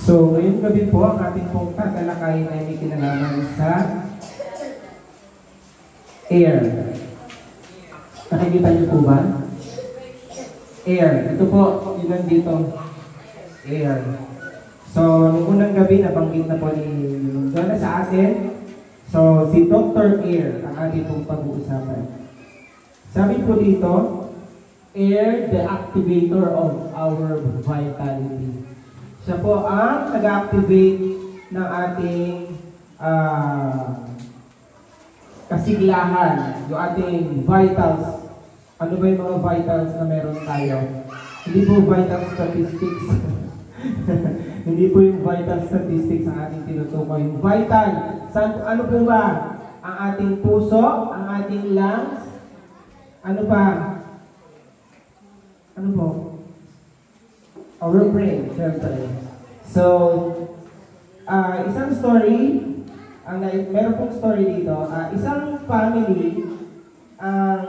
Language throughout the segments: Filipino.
So, ngayong gabi po, ang ating pong tatalakayin ay may kinalaman sa air. Nakikita niyo po ba? Air. Ito po, yun nandito. Air. So, nung unang gabi, nabanggit na po ni Donna sa atin. So, si Dr. Air ang ating pong pag-uusapan. Sabi po dito, air, the activator of our vitality. Siya po ang nag-activate ng ating kasiglahan, yung ating vitals. Ano ba yung mga vitals na meron tayo? Hindi po vital statistics. Hindi po yung vital statistics ang ating tinutukoy. Yung vital, ano po ba? Ang ating puso, ang ating lungs, ano pa? Ano po? Our brain, syempre. So, isang story, meron pong story dito, isang family ang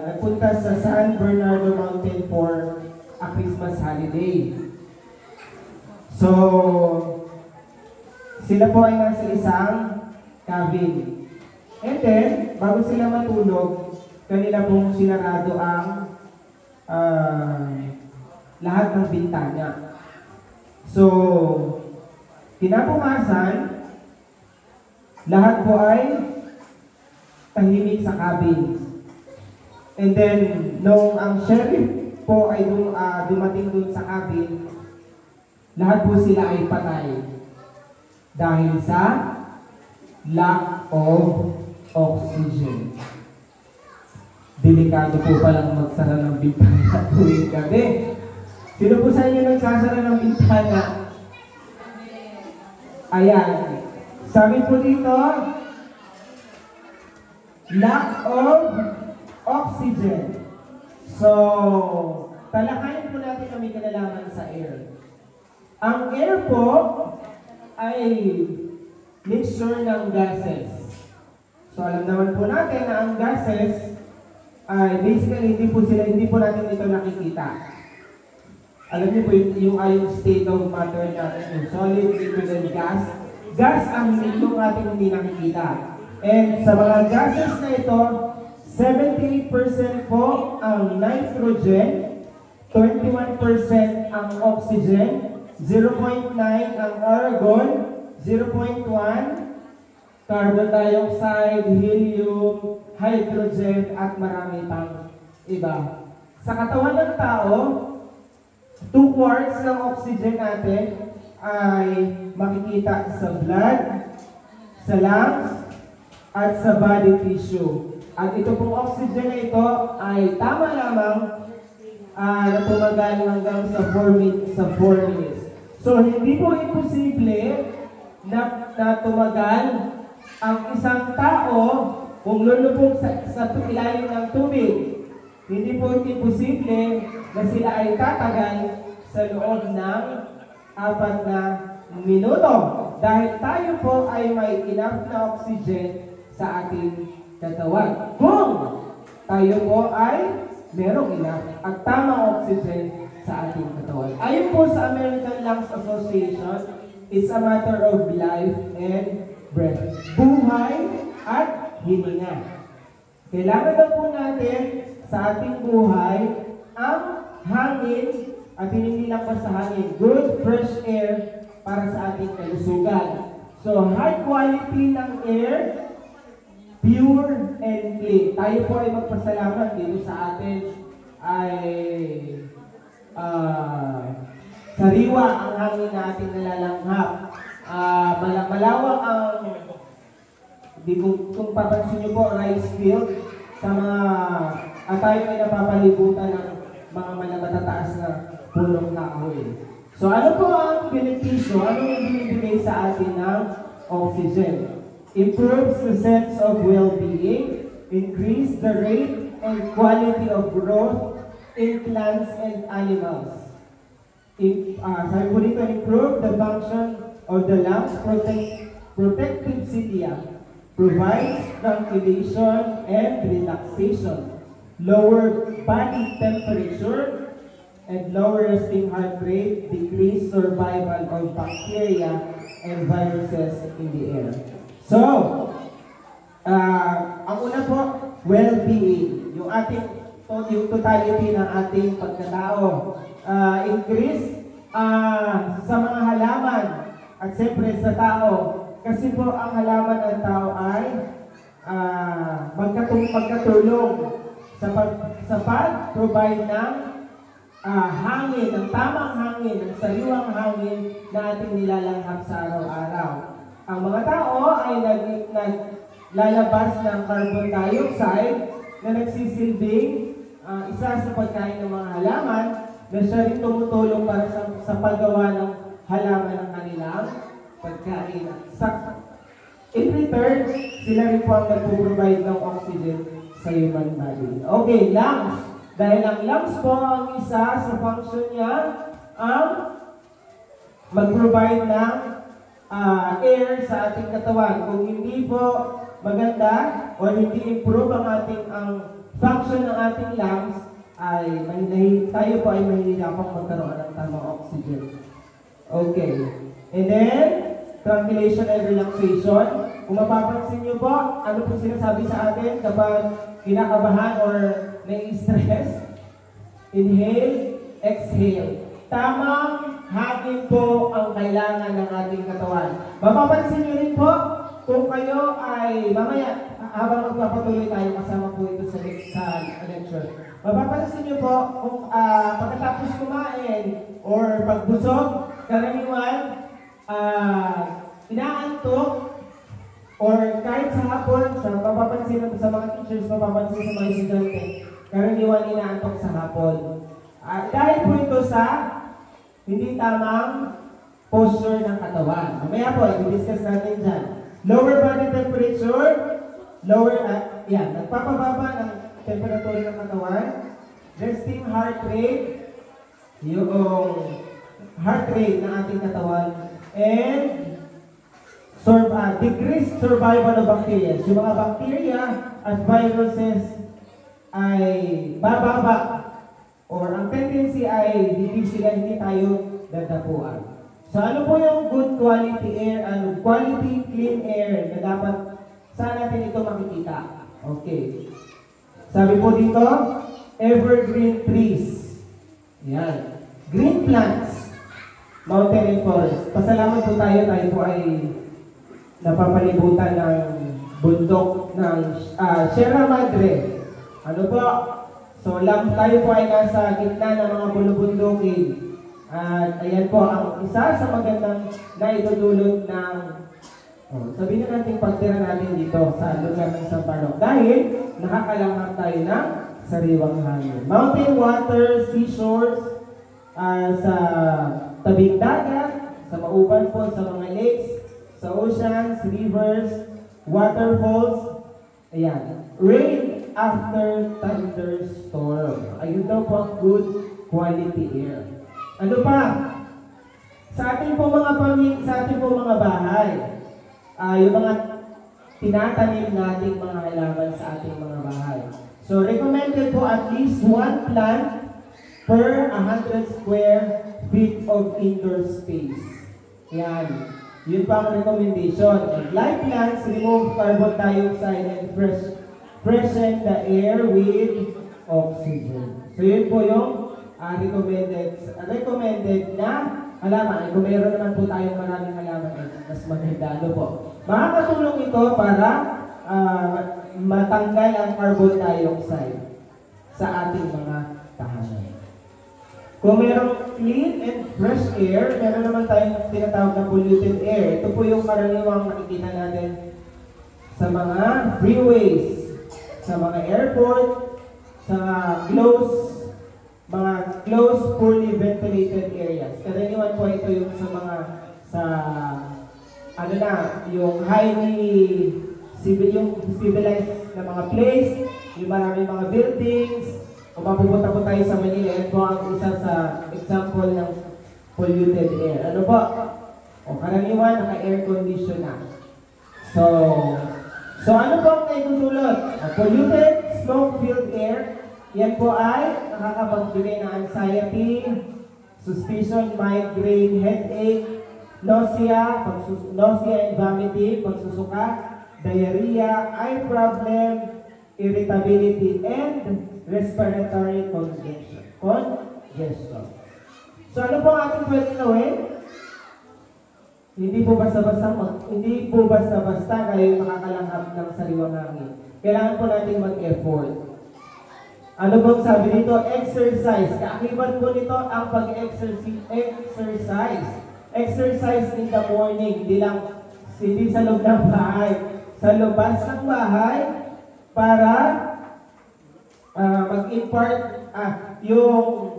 nagpunta sa San Bernardo Mountain for a Christmas holiday. So, sila po ay nasa isang cabin. And then, bago sila matulog, kanila pong sinarado ang lahat ng bintana. So, kinabukasan, lahat po ay tahimik sa cabin. And then, nung ang sheriff po ay dumating dun sa cabin, lahat po sila ay patay. Dahil sa lack of oxygen. Delikado po palang magsara ng bintana tuwing gabi. Sino po sa inyo nagsasara ng bintana? Ayan. Sabi po dito, lack of oxygen. So, talakayin po natin kami kinalaman sa air. Ang air po ay mixture ng gases. So, alam naman po natin na ang gases ay basically hindi po natin ito nakikita. Alam niyo po yung state of matter natin, yung solid, liquid, and gas. Gas ang yung ating hindi nakikita. And sa mga gases na ito, 78% po ang nitrogen, 21% ang oxygen, 0.9 ang argon, 0.1 carbon dioxide, helium, hydrogen, at marami pang iba. Sa katawan ng tao, 2/4 ng oxygen natin ay makikita sa blood, sa lungs, at sa body tissue. At ito pong oxygen na ito ay tama lamang na tumagal hanggang sa 4 minutes. So, hindi po imposible na tumagal ang isang tao kung lulubog sa ilalim ng tubig. Hindi po imposible na sila ay tatagal sa loob ng 4 na minuto. Dahil tayo po ay may enough na oxygen sa ating katawan. Kung tayo po ay merong enough at tamang oxygen sa ating katawan. Ayon po sa American Lungs Association, it's a matter of life and breath. Buhay at hininga. Kailangan na po natin sa ating buhay ang hangin at hindi lang pa sa hangin, good fresh air para sa ating kalusugan. So, high quality ng air, pure and clean. Tayo po ay magpasalamat dito sa atin ay sariwa ang hangin natin nalalanghap. Malawak ang, kung papansin nyo po, rice field sa mga, at tayo ay napapalibutan ng mga matataas na punong kahoy. So ano po ang benepisyo? Ano yung binibigay sa atin ng oxygen? Improves the sense of well-being, increase the rate and quality of growth in plants and animals. Sabi po dito, improve the function of the lungs, protective cilia, provides tranquilization and relaxation, lower body temperature, and lower resting heart rate, decrease survival of bacteria and viruses in the air. So, ang una po, well-being. Yung totality ng ating pagkatao. Increase sa mga halaman at siyempre sa tao. Kasi po ang halaman ng tao ay magkatulong sa pag-provide ng hangin, ng tamang hangin, ng sariwang hangin na ating nilalanghap sa araw-araw. Ang mga tao ay naglalabas ng carbon dioxide na nagsisilbing isa sa pagkain ng mga halaman na siya rin tumutulong para sa paggawa ng halaman ng kanilang pagkain. In return, sila rin po ang nagpo-provide ng oxygen sa human body. Okay, lungs. Dahil ang lungs po ang isa sa function niya ang mag-provide ng air sa ating katawan. Kung hindi po maganda o hindi improve ang function ng ating lungs, ay tayo po ay mahihirapang magkaroon ng tamang oxygen. Okay. And then, tranquilation and relaxation. Kung mapapansin niyo po, ano po sinasabi sa atin kapag kinakabahan or nai-stress? Inhale, exhale. Tamang hangin po ang kailangan ng ating katawan. Mapapansin niyo rin po, kung kayo ay mamaya, habang magpapatuloy tayo kasama po ito sa lecture. Mapapansin niyo po, kung pagkatapos kumain or pagbusog, karaniwan, inaantok, or kahit sa hapon, mapapansin natin sa mga teachers, mapapansin sa mga estudyante, karaniwan inaantok sa hapon. Dahil po ito sa hindi tamang posture ng katawan. Mamaya po, i-discuss natin dyan. Lower body temperature, nagpapababa ng temperature ng katawan, resting heart rate, yung heart rate ng ating katawan, and decreased survival of bacteria. Yung mga bacteria at viruses ay bababa, or ang tendency ay hindi tayo dadapuan. So ano po yung good quality air, quality clean air na dapat saan natin ito makikita? Okay. Sabi po dito, evergreen trees. Yan. Green plants. Mountain and forest. Pasalamat po tayo po ay napapalibutan ng bundok ng Sierra Madre. Ano po? So, tayo po ay nasa gitna ng mga bulubundukin. At ayan po, ang isa sa magandang naidudulot ng sabihin na natin pagtira natin dito sa lugar ng Sampaloc. Dahil nakakalanghap tayo ng sariwang hangin. Mountain water, seashores, sa tabing dagat, sa mauban po, sa mga lakes, sa oceans, rivers, waterfalls, ayan. Rain after thunderstorm. Ayun daw po ang good quality air. Ano pa? Sa ating po mga bahay, yung mga tinatanim nating mga halaman sa ating mga bahay. So, recommended po at least 1 plant per 100 square feet of indoor space. Yan. Yun pa ang recommendation. And live plants remove carbon dioxide and freshen the air with oxygen. So, yun po yung recommended na halaman. Kung mayroon naman po tayong maraming halaman, mas maganda. Ano po? Makakatulong ito para matanggal ang carbon dioxide sa ating mga tahanan. Kung mayroong clean and fresh air, meron naman tayong tinatawag na polluted air. Ito po yung karaniwang nakikita natin sa mga freeways, sa mga airport, sa closed, poorly ventilated areas. Karaniwan po ito yung yung highly civilized na mga place, yung maraming mga buildings. Kung mapupunta po tayo sa Manila, yan po ang isa sa example ng polluted air. Ano po? Karaniwan, naka-air condition na. So ano po ang naitutulot? Polluted, smoke-filled air Yan po ay nakakapagbigay ng anxiety, suspicion, migraine, headache, nausea, nausea and vomiting, pagsusuka, diarrhea, eye problem, irritability, and respiratory congestion. So ano po ang ating pwede gawin? Hindi po basta-basta kayo makakalanghap ng sariwang hangin. Kailangan po natin mag-effort. Ano pong sabi dito? Exercise. Kaakibat po nito ang pag-exercise. Exercise in the morning. Hindi sa loob ng bahay. Sa labas ng bahay para mag-impart yung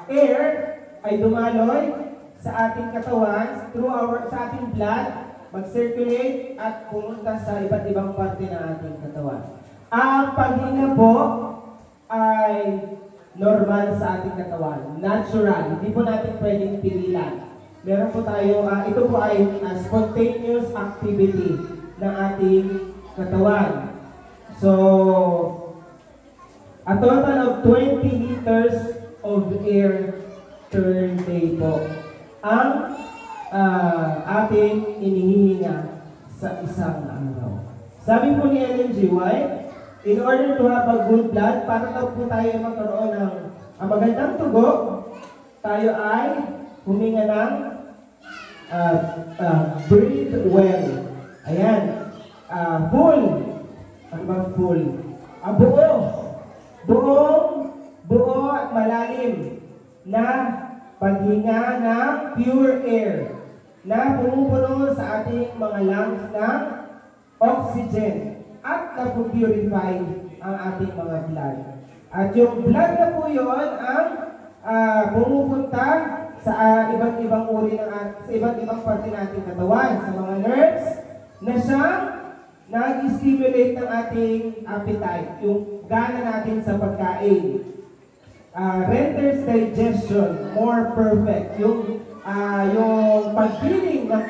air ay dumaloy sa ating katawan sa ating blood, mag-circulate at pumunta sa iba't ibang parte ng ating katawan. Ang paghinga po ay normal sa ating katawan, natural. Hindi po natin pwedeng pigilan. Meron po tayo, ito po ay spontaneous activity ng ating katawan. So, a total of 20 liters of air per day po ang ating inihihinga sa isang araw. Sabi po ni Ellen G. White, in order to have a good blood, para daw po tayo magkaroon ng magandang tugo, tayo ay huminga ng breathe well. Ayan. Full. Ano ba full? Buo at malalim na paghinga ng pure air na pumupuno sa ating mga lungs ng oxygen at napupurify ang ating mga blood. At yung blood na po yun ang pumupunta sa iba't ibang uri sa iba't ibang parte ng ating katawan, sa mga nerves na siyang nag-stimulate ng ating appetite, yung gana natin sa pagkain. Renders digestion more perfect. Yung pag-feeling ng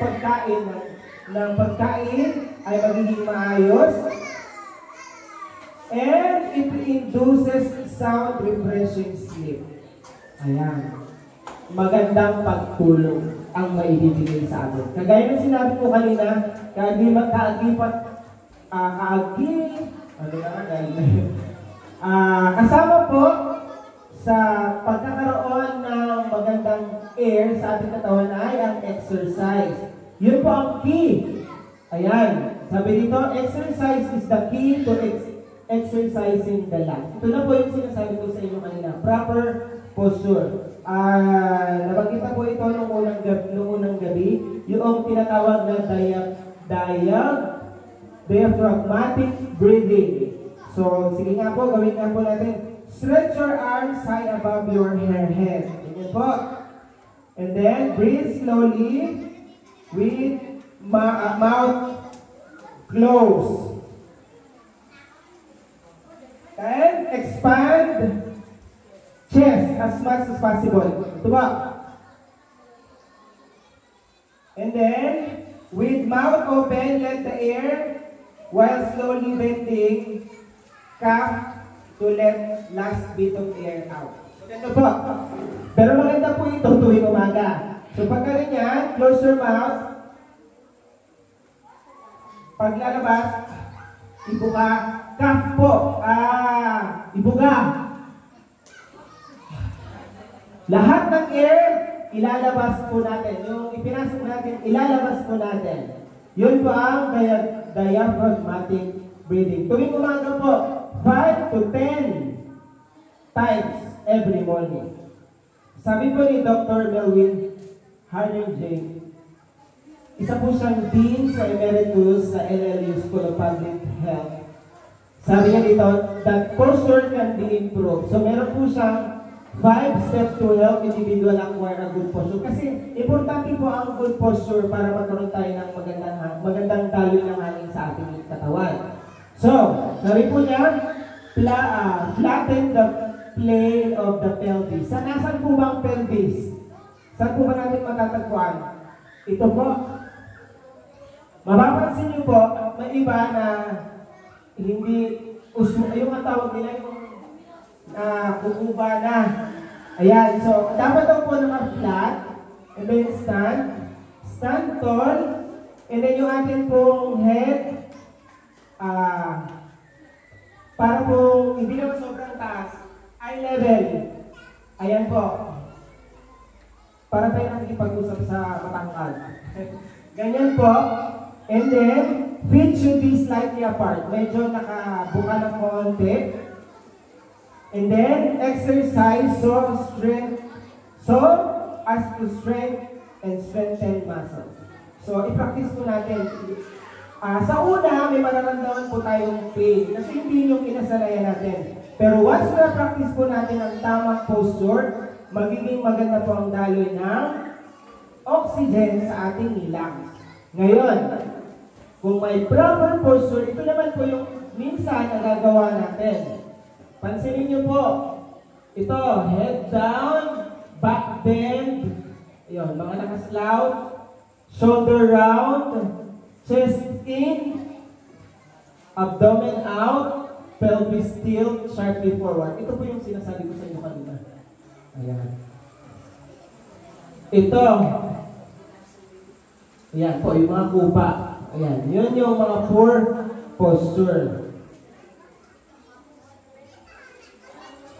pagkain ay magiging maayos. And it induces sound, refreshing sleep. Ayan. Magandang pagtulog ang maibibigay sa atin. Kagaya ng sinabi ko kanina, kasama po sa pagkakaroon ng magandang air sa ating katawan ay ang exercise. Yun po ang key. Ayan. Sabi dito, exercise is the key to exercising the lungs. Ito na po yung sinasabi ko sa inyo kanina. Proper posture. Nabagkita po ito nung unang gabi, yung tinatawag na diaphragmatic breathing. So, sige nga po, gawin nga po natin. Stretch your arms high above your head. Ganyan po. And then, breathe slowly with mouth closed. And expand chest as much as possible. Ito ba? And then, with mouth open, let the air, while slowly bending, cough to let last bit of air out. Ito po. Pero maganda po ito tuwing umaga. So pagka ganyan, close your mouth. Paglalabas, ibuka, cough po. Ibuga. Lahat ng air, ilalabas po natin. Yung ipinasok natin, ilalabas po natin. Yun po ang diaphragmatic breathing. Tuwing umaga po, 5 to 10 times every morning. Sabi po ni Dr. Melvin Harner J. Isa po siyang Dean sa Emeritus sa LLU School of Public Health. Sabi niya dito, that posture can be improved. So meron po siyang 5 steps to help individual acquire a good posture. Kasi importante po ang good posture para magkaroon tayo ng magandang daloy ng hangin sa ating katawan. So, sabi po niya, flatten the plane of the pelvis. Nasaan po ba ang pelvis? Saan po ba natin matatagpuan? Ito po. Mapapansin niyo po, may iba na hindi, yung ang tawag nila yung kukuba na. Ayan, so dapat daw po naka-flat, and then stand tall, and then yung atin pong head, para po hindi naman sobrang taas, eye level. Ayan po. Para tayo nakikipag-usap sa matangkad. Ganyan po. And then, feet should be slightly apart. Medyo nakabuka na konti. And then, exercise so as to strengthen muscles. So, i-practice po natin. Sa una, may mararamdaman po tayong pain kasi hindi yung kinasanayan natin. Pero once na-practice po natin ang tamang posture, magiging maganda po ang daloy ng oxygen sa ating lungs. Ngayon, kung may proper posture, ito naman po yung minsan na gagawa natin. Pansinin niyo po, ito, head down, back bend, yun, mga nakaslout, shoulder round, chest in, abdomen out, pelvis tilt, sharply forward. Ito po yung sinasabi ko sa inyo kanina. Ayan. Ito. Ayan po, yung mga kupa. Ayan, yun yung mga poor posture.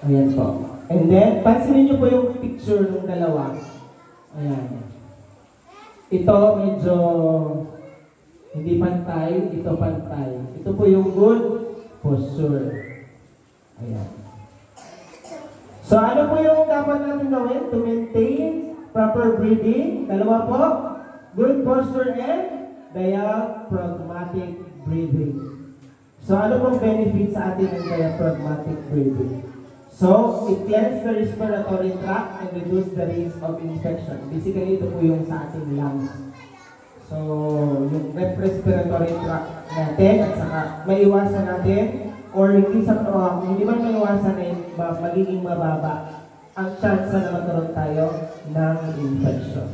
Ayan po. And then, pansinin nyo po yung picture ng dalawa. Ayan. Ito medyo hindi pantay, ito pantay. Ito po yung good posture. Ayan. So, ano po yung dapat natin gawin to maintain proper breathing? Dalawa po, good posture and diaphragmatic breathing. So, ano pong benefit sa atin ng diaphragmatic breathing? So, it clears the respiratory tract and reduce the risk of infection. Basically, ito po yung sa ating lungs. So, yung respiratory tract natin at saka maiwasan natin or hindi man maiwasan magiging mababa ang chance na magkaroon tayo ng infection.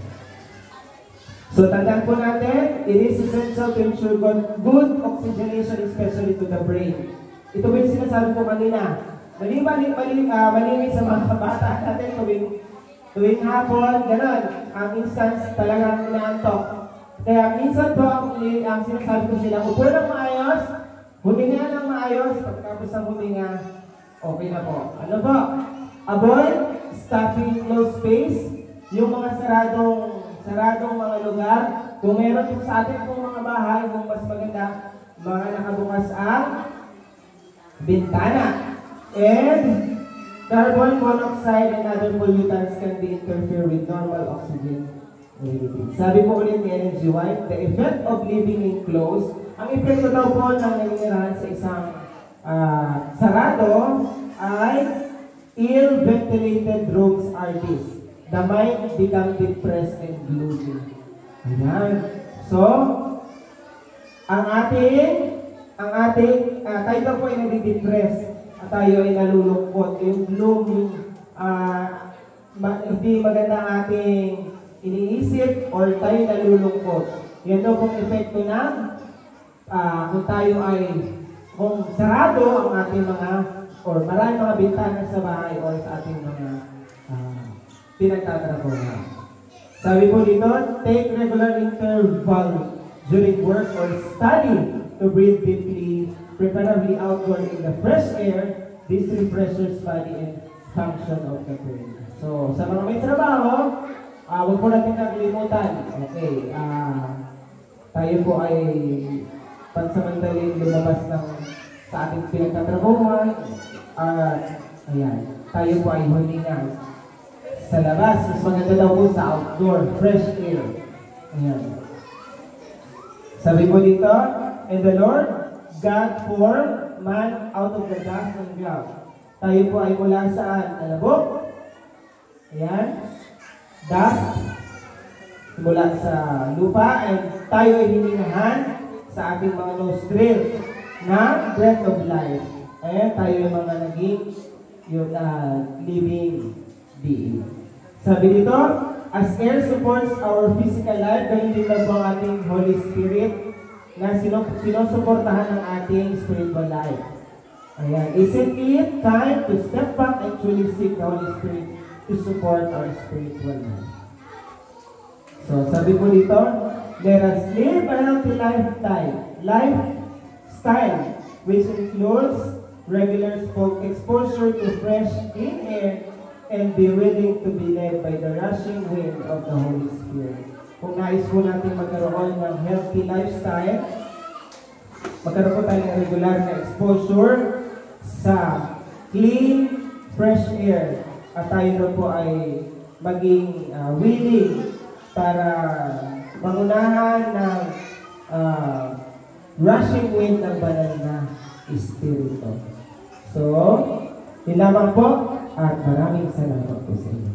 So, tandaan po natin, it is essential to ensure good oxygenation, especially to the brain. Ito po yung sinasabi ko kanina. Malimit sa mga kabata natin tuwing hapon, gano'n. Ang instance talagang inaantok. Kaya minsan po ang sinasabi ko sila, upo ng maayos, huminga ng maayos, pagkapos ng huminga, okay na po. Ano po? Avoid stuffing closed space, yung mga saradong mga lugar. Kung meron po sa atin pong mga bahay, kung mas maganda, mga nakabukas ang bintana. And carbon monoxide and other pollutants can be interfere with normal oxygen breathing. Sabi po ulit ni Ellen G. White, the effect of living enclosed, ang epekto daw po ng nangyayarahan sa isang sarado ay ill-ventilated rooms are this. The mind become depressed and gloomy. Ayan. So, tayo daw po ay nadidepress. Tayo ay nalulungkot, yung gloomy, hindi maganda ang ating iniisip or tayo nalulungkot. Yan daw pong epekto na kung sarado ang ating mga, or maraming mga bintana sa bahay or sa ating mga pinagtatrabaho. Sabi po dito, take regular interval during work or study to breathe deeply, preferably outdoor in the fresh air. This refreshes body and function of the brain. So, sa mga may trabaho, huwag po natin nakalimutan. Okay, tayo po ay pansamantaling lumabas sa ating pinagtatrabahuan. Ayan, tayo po ay huminga sa labas. Mas maganda daw po sa outdoor, fresh air. Ayan. Sabi po dito, and the Lord God formed man out of the dust and ground. Tayo po ay mula saan? Alabok. Ayan. Dust. Mula sa lupa. And tayo ay hiningahan sa ating mga nostril na breath of life. Ayan, tayo ay mga naging living being. Sabi dito, as air supports our physical life, ganun din lang po ang ating Holy Spirit na sinusuportahan ng ating spiritual life. Ayan. Isn't it time to step back and truly seek the Holy Spirit to support our spiritual life? So, sabi po dito, let us live a healthy lifestyle, which includes regular exposure to fresh, clean air, and be willing to be led by the rushing wind of the Holy Spirit. Kung nais po natin magkaroon ng healthy lifestyle, magkaroon po tayo ng regular na exposure sa clean, fresh air, at tayo na po ay maging willing para mangunahan ng rushing wind ng banal na Espiritu. So, yun lamang po, at maraming salamat po sa inyo.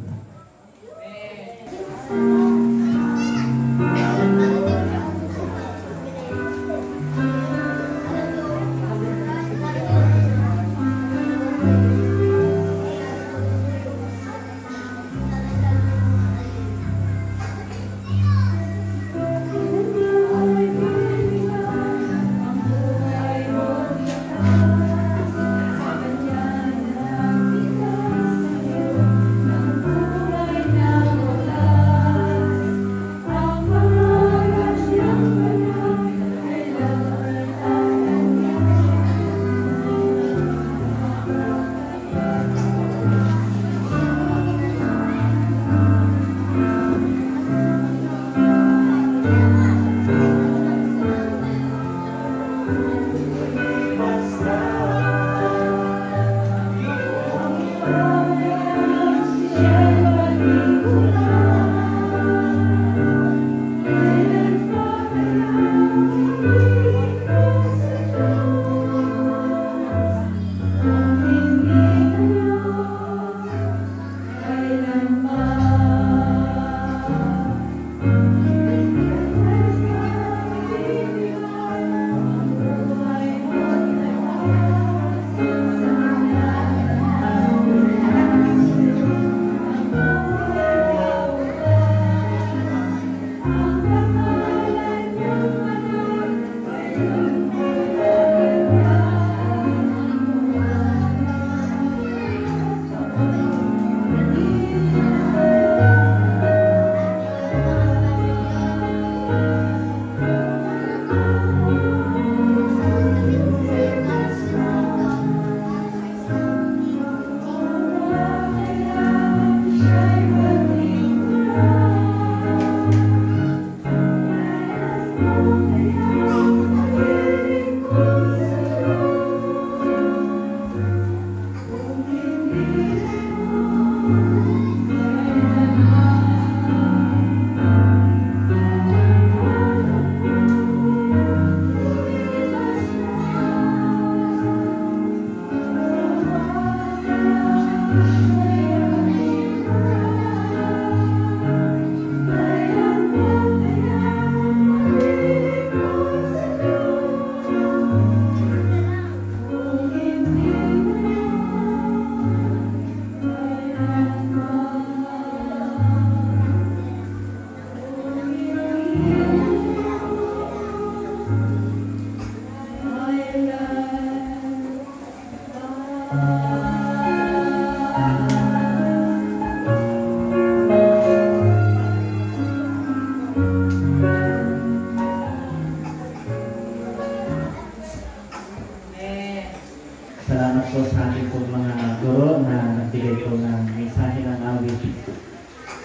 Salamat po sa ating po mga guro na nagbigay po ng mensahe ng awit.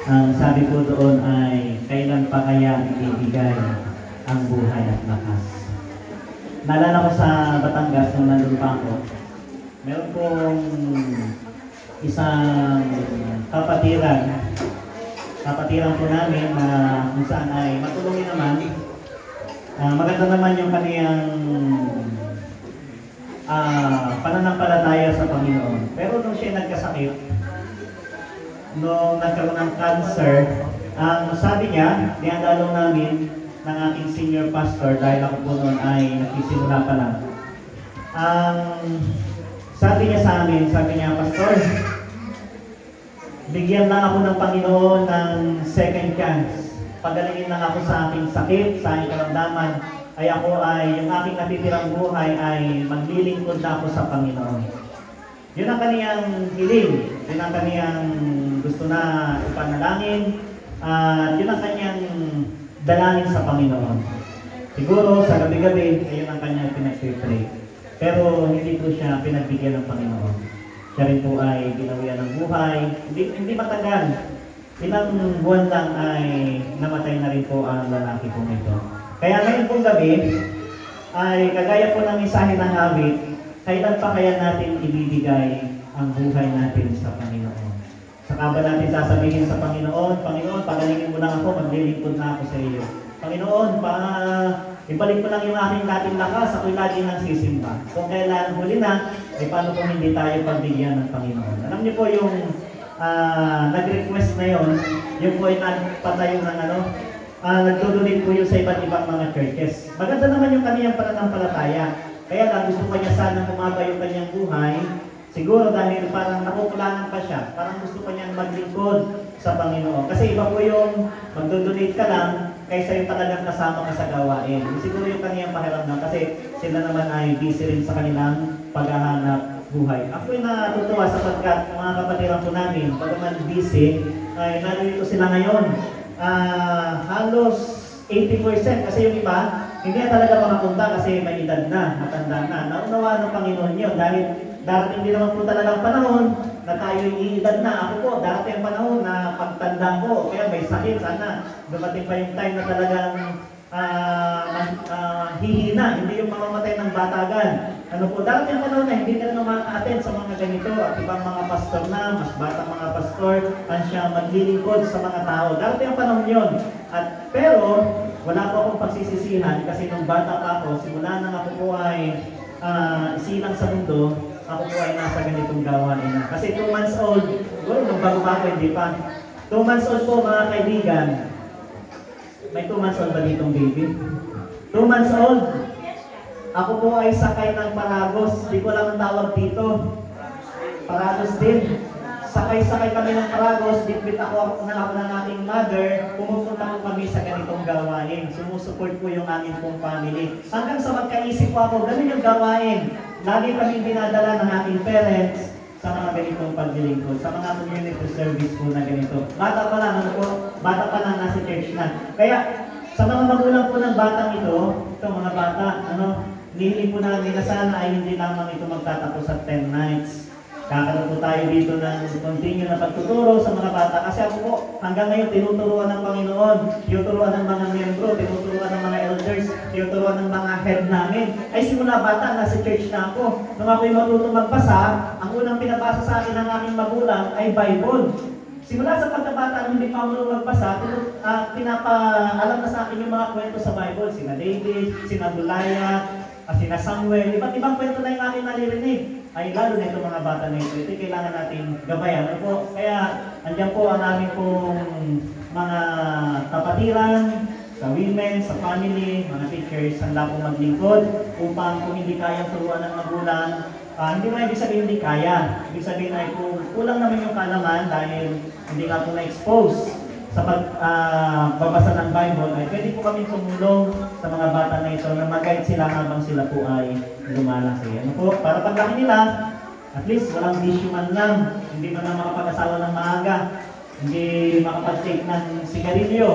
Ang sabi po doon ay, kailan pa kaya ibibigay ang buhay at lakas? Naalala ko sa Batangas nung nandun pa ako, meron pong isang kapatiran po namin na kung saan ay matulungin naman. Maganda naman yung kaniyang pananampalataya sa Panginoon. Pero nung siya nagkasakit, nung nagkaroon ng cancer, ang sabi niya, dinadalaw namin ng aking senior pastor dahil ako po noon ay nagsisimula pa lang. Sabi niya sa amin, sabi niya, Pastor, bigyan lang ako ng Panginoon ng second chance. Pagalingin lang ako sa aking sakit, sa aking karamdaman. ay ako ay, yung aking natitirang buhay ay maglilingkod na ako sa Panginoon. Yun ang kaniyang hiling, yun ang kaniyang gusto na ipanalangin, at yun ang kaniyang dalangin sa Panginoon. Siguro sa gabi-gabi, ayun ang kanyang pinag-pray. Pero hindi po siya pinagbigyan ng Panginoon. Siya rin po ay ginawian ng buhay, hindi matagal. Ilang buwan lang ay namatay na rin po ang lalaki po ito. Kaya ngayon pong gabi, ay kagaya po ng mensahe ng awit, kailan pa kaya natin ibibigay ang buhay natin sa Panginoon? Saka ba natin sasabihin sa Panginoon, Panginoon, pagalingin mo lang ako, maglilingkod na ako sa iyo. Panginoon, ibalik mo lang yung aking dating lakas, ako'y lagi nang sisimba. Kung kailan huli na, ay paano kung hindi tayo pagbigyan ng Panginoon? Alam niyo po yung nag-request na yun po ay nagpatayo ng nagdudulid po yun sa iba't ibang mga churches. Maganda naman yung kaniyang pananampalataya. Kaya lang gusto pa niya sana kumaba yung kanyang buhay. Siguro dahil parang nakukulangan pa siya. Parang gusto pa niyang maglingkod sa Panginoon. Kasi iba po yung magdudulid ka lang kaysa yung talagang kasama ka sa gawain. Siguro yung kaniyang pakiramdam kasi sila naman ay busy rin sa kanilang paghahanap buhay. Ako'y natutuwa sapagkat mga kapatiran po namin, pagkaman busy, ay narito sila ngayon. Halos 80% kasi yung iba, hindi na talaga makapunta kasi may edad na, matanda na. Naunawa ng Panginoon yun dahil darating din naman po talagang panahon na tayo iedad na. Ako po, darating ang panahon na pagtanda ko, kaya may sakit sana. Dumating pa yung time na talagang hihina, hindi yung mamamatay ng batagan. Ano po, darating ang panahon na hindi ka na maka-attend sa mga ganito at ibang mga pastor na, mas batang mga pastor, ang siya maglilingkod sa mga tao. Darating ang panahon yun. Pero, wala po akong pagsisisihan kasi nung bata pa ako, simula nang ako po ay isilang sa mundo, ako po ay nasa ganitong gawain na. Kasi 2 months old, nung bago-bago hindi pa. 2 months old po mga kaibigan. May 2 months old ba ditong baby? 2 months old. Ako po ay sakay ng Paragos. Di ko lang ang tawag dito. Paragos din. Sakay-sakay kami ng Paragos. Bitbit ako ng aking mother. Pumupunta po kami sa ganitong gawain. Sumusuport po yung aming pong family. Hanggang sa magkaisip po ako, ganun yung gawain. Lagi kami dinadala ng aking parents sa mga ganitong paglilingkod, sa mga community service po na ganito. Bata pa lang, bata pa lang nasa church na. Kaya, sa mga magulang po ng batang ito mga bata, nihiling po namin na sana ay hindi lamang ito magtatapos sa 10 nights. Kakaroon po tayo dito ng continue na pagtuturo sa mga bata. Kasi ako po, hanggang ngayon, tinuturuan ng Panginoon, tinuturuan ng mga miyembro, tinuturuan ng mga elders, tinuturuan ng mga head namin. Ay simula bata, nasa church na ako. Nung ako'y matuto magbasa, ang unang pinabasa sa akin ng aking magulang ay Bible. Simula sa pagkabata, nung hindi pa ako magbasa, pinapaalam na sa akin yung mga kwento sa Bible. Sina David, sina Goliath, sina Samuel, iba't ibang kwento na yung aking naririnig. Ay lalo na itong mga bata na ito, ito kailangan natin gabayan. Po? Kaya andyan po ang aming pong mga kapatiran, sa women, sa family, mga teachers, handa po maglingkod upang kung hindi kayang turuan ng magulang, hindi mo ibig sabihin hindi kaya. Ibig sabihin ay kung kulang naman yung kalaman dahil hindi ka po na-expose sa pagbabasa ng Bible, ay pwede po kami tumulong sa mga bata na ito na mag-guide sila habang sila po ay lumalaki. Ano po? Para paglaki nila, at least walang issue man lang. Hindi man na makapag-asawa ng maaga. Hindi makapag-take ng sigarilyo.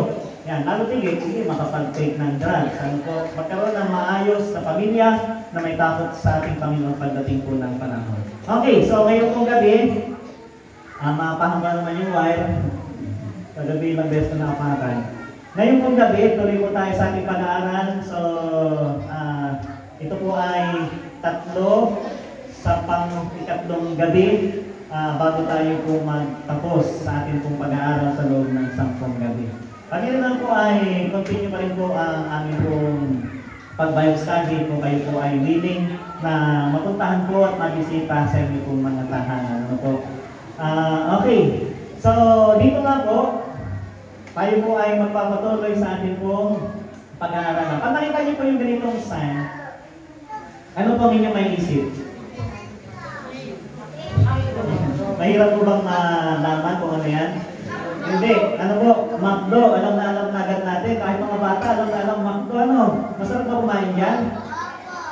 Yan, lalo tigit, hindi makapag-take ng drugs. Ano po? Magkaroon ng maayos na pamilya na may takot sa ating Panginoon pagdating po ng panahon. Okay, so ngayon pong gabi, mapahamba naman yung wire. Kagabi ilang beses na nakapakan. Ngayon pong gabi, tuloy po tayo sa ating pag-aaral. So, ito po ay 3 sa pang-ikatlong gabi bago tayo po magtapos sa ating pong pag-aaral sa loob ng 10 gabi. Pagkailan po ay continue pa rin po ang aming pong pag-Bible study kung kayo po ay willing na mapuntahan po at mabisita sa inyo pong mga tahanan. Ano po? Okay. So, dito nga po, tayo po ay magpapatuloy sa ating pong pag-aaral. Pag nakita niyo po yung ganitong sign, ano po ang inyong may isip? Mahirap po bang malaman kung ano yan? Hindi. Ano po? McDo. Alam na agad natin. Kahit mga bata, alam McDo, ano? Masarap ba kumain dyan?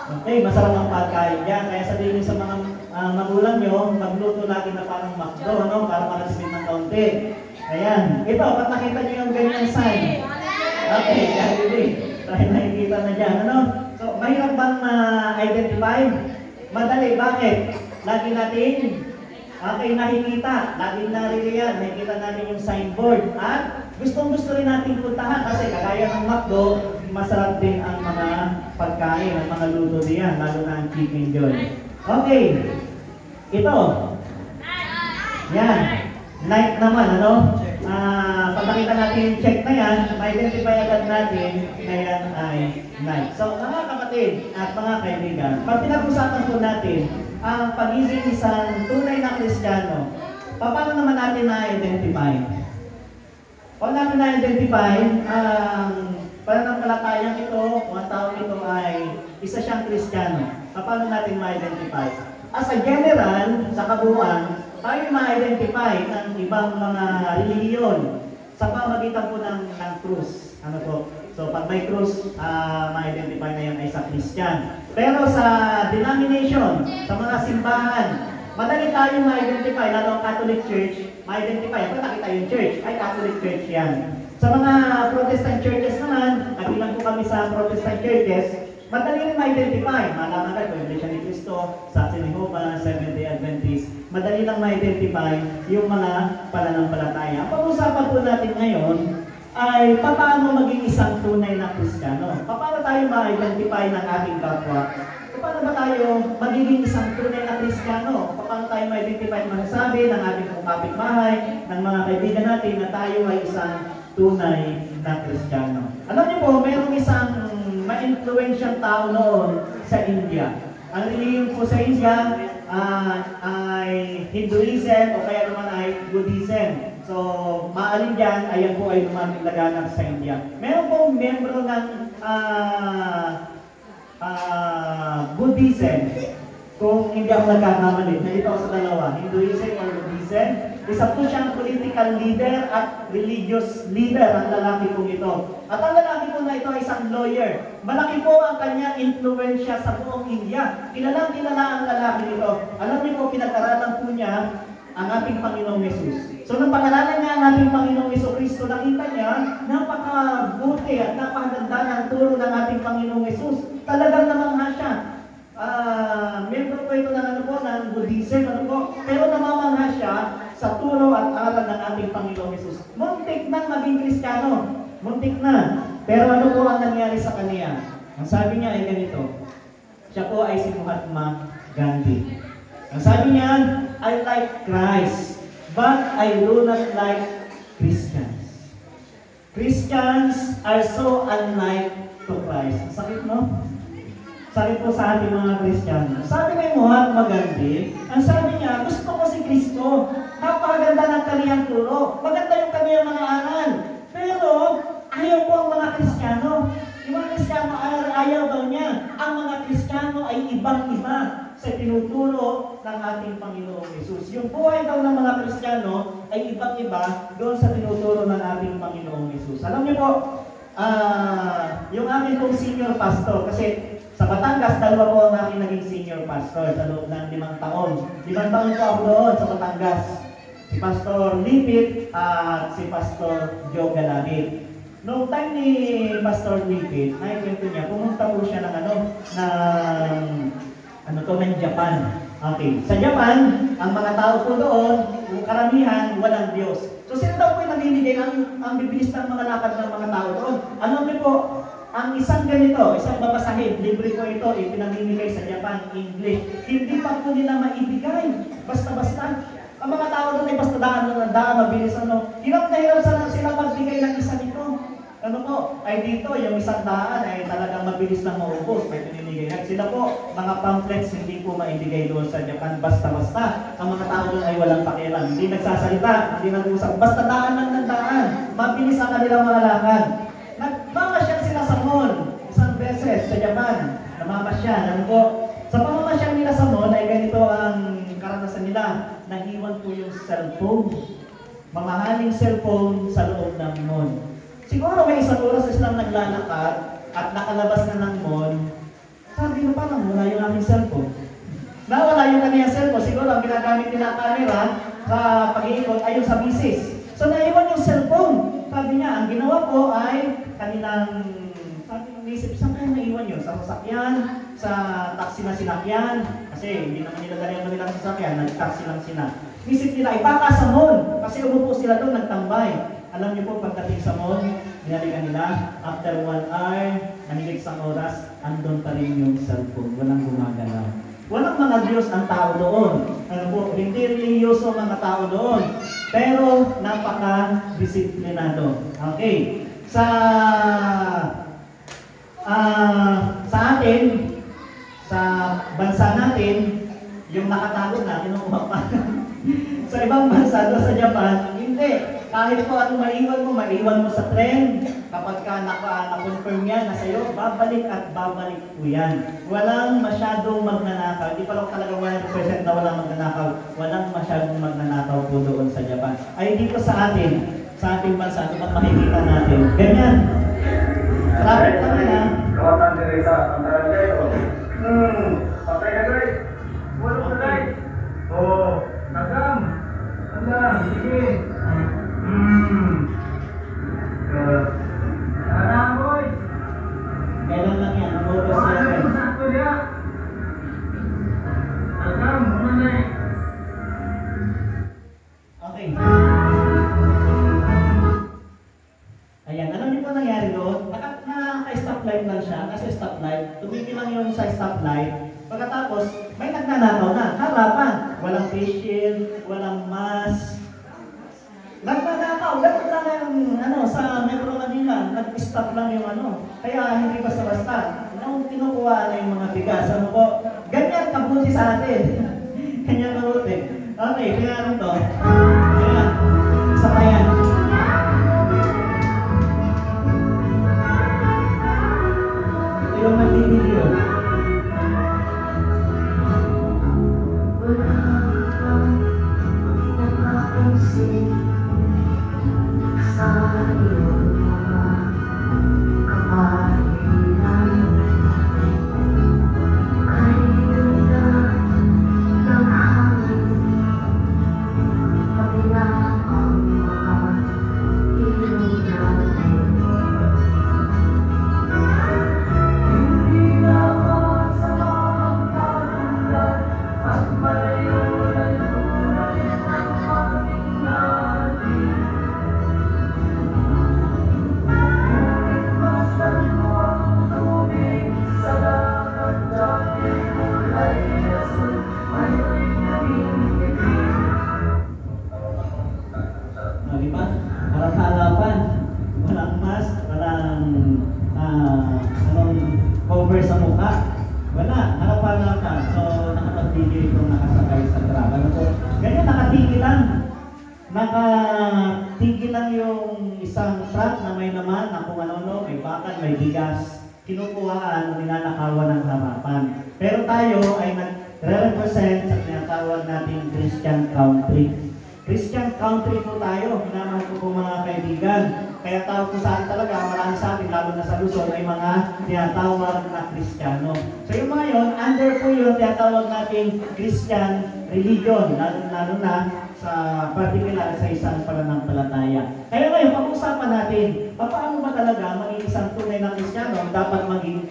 Okay, masarap ang pagkain dyan. Kaya sabihin sa mga magulang nyo, magluto lagi na parang McDo, ano? Para marasimit ng kaunti. Ayan. Ito, ba't nakita nyo yung ganyan sign? Okay, Galilee. Dahil nakikita na dyan, ano? So, mahirap bang ma-identify? Madali, bakit? Lagi natin nakikita, laging naririyan, nakikita natin yung signboard. At gustong-gusto rin natin puntahan kasi kagaya ng McDo, masarap din ang mga pagkain, ang mga luto diyan, lalo na ang Chicken Joy. Okay, ito. Yan, night naman, ano? Pag nakita natin yung check na yan, ma-identify agad natin na yan ay night. So, mga kapatid at mga kaibigan, pag pinag-usapan po natin ang pag-isip isang tunay na Kristiyano, paano naman natin na-identify? Paano natin na-identify ang pananampalatayang ito, ang tao ito ay isa siyang Kristiyano? Paano natin ma-identify? As a general, sa kabuuan, tayo ma-identify ng ibang mga relihiyon sa pamagitan po ng krus. Ano po? So, pag may krus, ma-identify na yan ay sa Christian. Pero sa denomination, sa mga simbahan, madali tayo ma-identify, lalo ang Catholic Church, ma-identify. Pag nakita yung church, ay Catholic Church yan. Sa mga Protestant churches naman, nagbilang po kami sa Protestant churches, madali rin ma-identify. Malaman ka, Iglesia ni Cristo, Saksi ni Jehovah, Seventh-day Adventist, madali lang ma-identify yung mga pananampalataya. Ang pag-usapan po natin ngayon ay paano maging isang tunay na Kristiyano. Paano tayo ma-identify ng ating kapwa? Paano ba tayo magiging isang tunay na Kristiyano? Paano tayo ma-identify at masasabi ng ating kapitbahay, ng mga kaibigan natin na tayo ay isang tunay na Kristiyano? Alam niyo po, mayroong isang ma-influensyang tao noon sa India. Ang relihiyon po sa India ay Hinduism o kaya naman ay Buddhism. So, maalin dyan, ayan po ay lumaganap sa India. Meron pong membro ng Buddhism, kung hindi ako nagkakamali, nalito ako sa dalawa, Hinduism or Buddhism, isa po siyang political leader at religious leader ang lalaki po ito. At ang lalaki po na ito ay isang lawyer. Malaki po ang kanyang influensya sa buong India. Kilalang kilala ang lalaki nito. Alam niyo po, pinag-aralan po niya ang ating Panginoong Yesus. So, nung pag-aralan niya ang ating Panginoong Jesucristo, nakita niya, napakabuti at napakaganda ng turo ng ating Panginoong Yesus. Talagang namangha siya. Membro po ito ng Buddhism, pero namamangha siya sa turo at aral ng ating Panginoong Yesus. Muntik nang maging Kristiyano. Muntik na. Pero ano po ang nangyari sa kanya? Ang sabi niya ay ganito. Siya po ay si Mahatma Gandhi. Ang sabi niya, I like Christ, but I do not like Christians. Christians are so unlike to Christ. Sakit, no? Sakit po sa ating mga Kristiyano. Sabi ni Mahatma Gandhi, ang sabi niya, gusto ko si Kristo. Napakaganda ng kaniyang turo. Maganda yung kaniyang mga aral. Pero, ayaw po ang mga Kristiyano. Yung mga Kristiyano, ayaw daw niya. Ang mga Kristiyano ay ibang-iba sa tinuturo ng ating Panginoong Yesus. Yung buhay daw ng mga Kristiyano ay ibang-iba doon sa tinuturo ng ating Panginoong Yesus. Alam niyo po, yung aking pong senior pastor, kasi sa Batangas, dalawa po ang aking naging senior pastor sa loob ng 5 taon. 5 taon po ako doon sa Batangas. Si Pastor Lipit at si Pastor Joe Galabit. Noong time ni Pastor Lipit, nakikwento niya, pumunta po siya ng Japan. Okay. Sa Japan, ang mga tao po doon, karamihan, walang Diyos. So sino daw po yung namimigay ang bibilis ng mga lakad ng mga tao doon? Alam niyo po, ang isang ganito, isang babasahin, libre ko ito, ipinamimigay sa Japan, English. Hindi pa po nila maibigay. Basta-basta. Ang mga tao doon ay basta daan, mabilis Hirap na hirap sila magbigay ng isa nito. Ano po, ay dito, yung 100 ay talagang mabilis lang maubos, may pinimigay. At sila po, mga pamphlets hindi po maibigay doon sa Japan, basta-basta. Ang mga tao doon ay walang pakialam, hindi nagsasalita, hindi nag-usap, basta daan lang ng daan. Mabilis ang kanilang mga lakad. Nagmamasyal sila sa mall, isang beses sa Japan, namamasyal. Ano po, sa pamamasyal nila sa mall ay ganito ang karanasan nila, nahiwan po yung cellphone. Mamahaling cellphone sa loob ng mall. siguro may isang oras silang naglalakad at nakalabas na ng mall, sabi na parang wala yung aking cellphone. Nawala yung kaniyang cellphone, siguro ang ginagamit nila camera sa pag-iikot ay yung sa misis. So naiwan yung cellphone. Sabi niya, ang ginawa ko ay kanilang, sabi ng misis, saan kayo naiwan yun? Sa sasakyan, sa taxi na sinakyan. Kasi hindi naman nila dali ang kanilang sasakyan, nag-taxi lang sila. Isip nila, ipaka sa mall. Kasi umupo sila doon, nagtambay. Alam niyo po, pagdating sa mall, binalikan nila, after 1 hour, nanigit sa oras, andun pa rin yung cellphone. Walang gumagalaw. Walang mga Diyos ang tao doon. Ano po, hindi religyoso mga tao doon. Pero napaka-disiplinado. Okay. Sa atin, sa bansa natin, yung nakatago na, kinukuha pa. Sa ibang bansa, doon sa Japan, hindi. Kahit po ano maiwan mo sa trend. Kapag ka na-confirm yan na sa'yo, babalik at babalik po yan. Walang masyadong magnanakaw. Hindi pa lang talaga 100% na walang magnanakaw. Walang masyadong magnanakaw po doon sa Japan. Ay dito sa atin, sa ating bansa, ito makikita natin. Ganyan. Traffic naman na. Kawatan din sa pantalan kayo. Patay ka guys. Wala ka guys. Oh, nagam. Nagam. Sige. Boy. Kailan lang yan? Ang oras natin. Okay. Ayan, alam niyo po nangyari doon? Naka-stoplight lang siya, nasa stoplight, tumigil lang yung sa stoplight. Pagkatapos, may nagnanakaw na, harapan. Walang face shield, walang mask. Nagnanakaw, ganun lang yung sa Metro Manila, nag-stop lang yung Kaya hindi basta-basta. Kinukuha na yung mga bigas. Ano po? Ganyan kabuti sa atin. Ganyan kabuti. Okay, kaya to? Kaya, isa pa yan. Ito yung nag-video. Cover sa mukha. Wala, harapan ka. So, nakapag-tigil itong nakasakay sa truck. Ano po? Ganyan, nakatigil lang. Nakatigil lang yung isang truck na may naman, na kung ano, may bakal, may bigas. Kinukuhaan, ninanakawan ng harapan. Pero tayo ay nag-represent sa tinatawag nating Christian country. Christian country po tayo, minamahal ko po mga kaibigan. Kaya tawag po sa atin talaga, marami sa atin, lalo na sa Luzon, ay mga tinatawag na Kristiyano. So yung mga yun, under po yun, tinatawag natin Christian religion, lalo na sa particular sa isang pananampalataya. Kaya ngayon, pag-usapan natin, paano ba talaga maging isang tunay na Kristiyano, dapat maging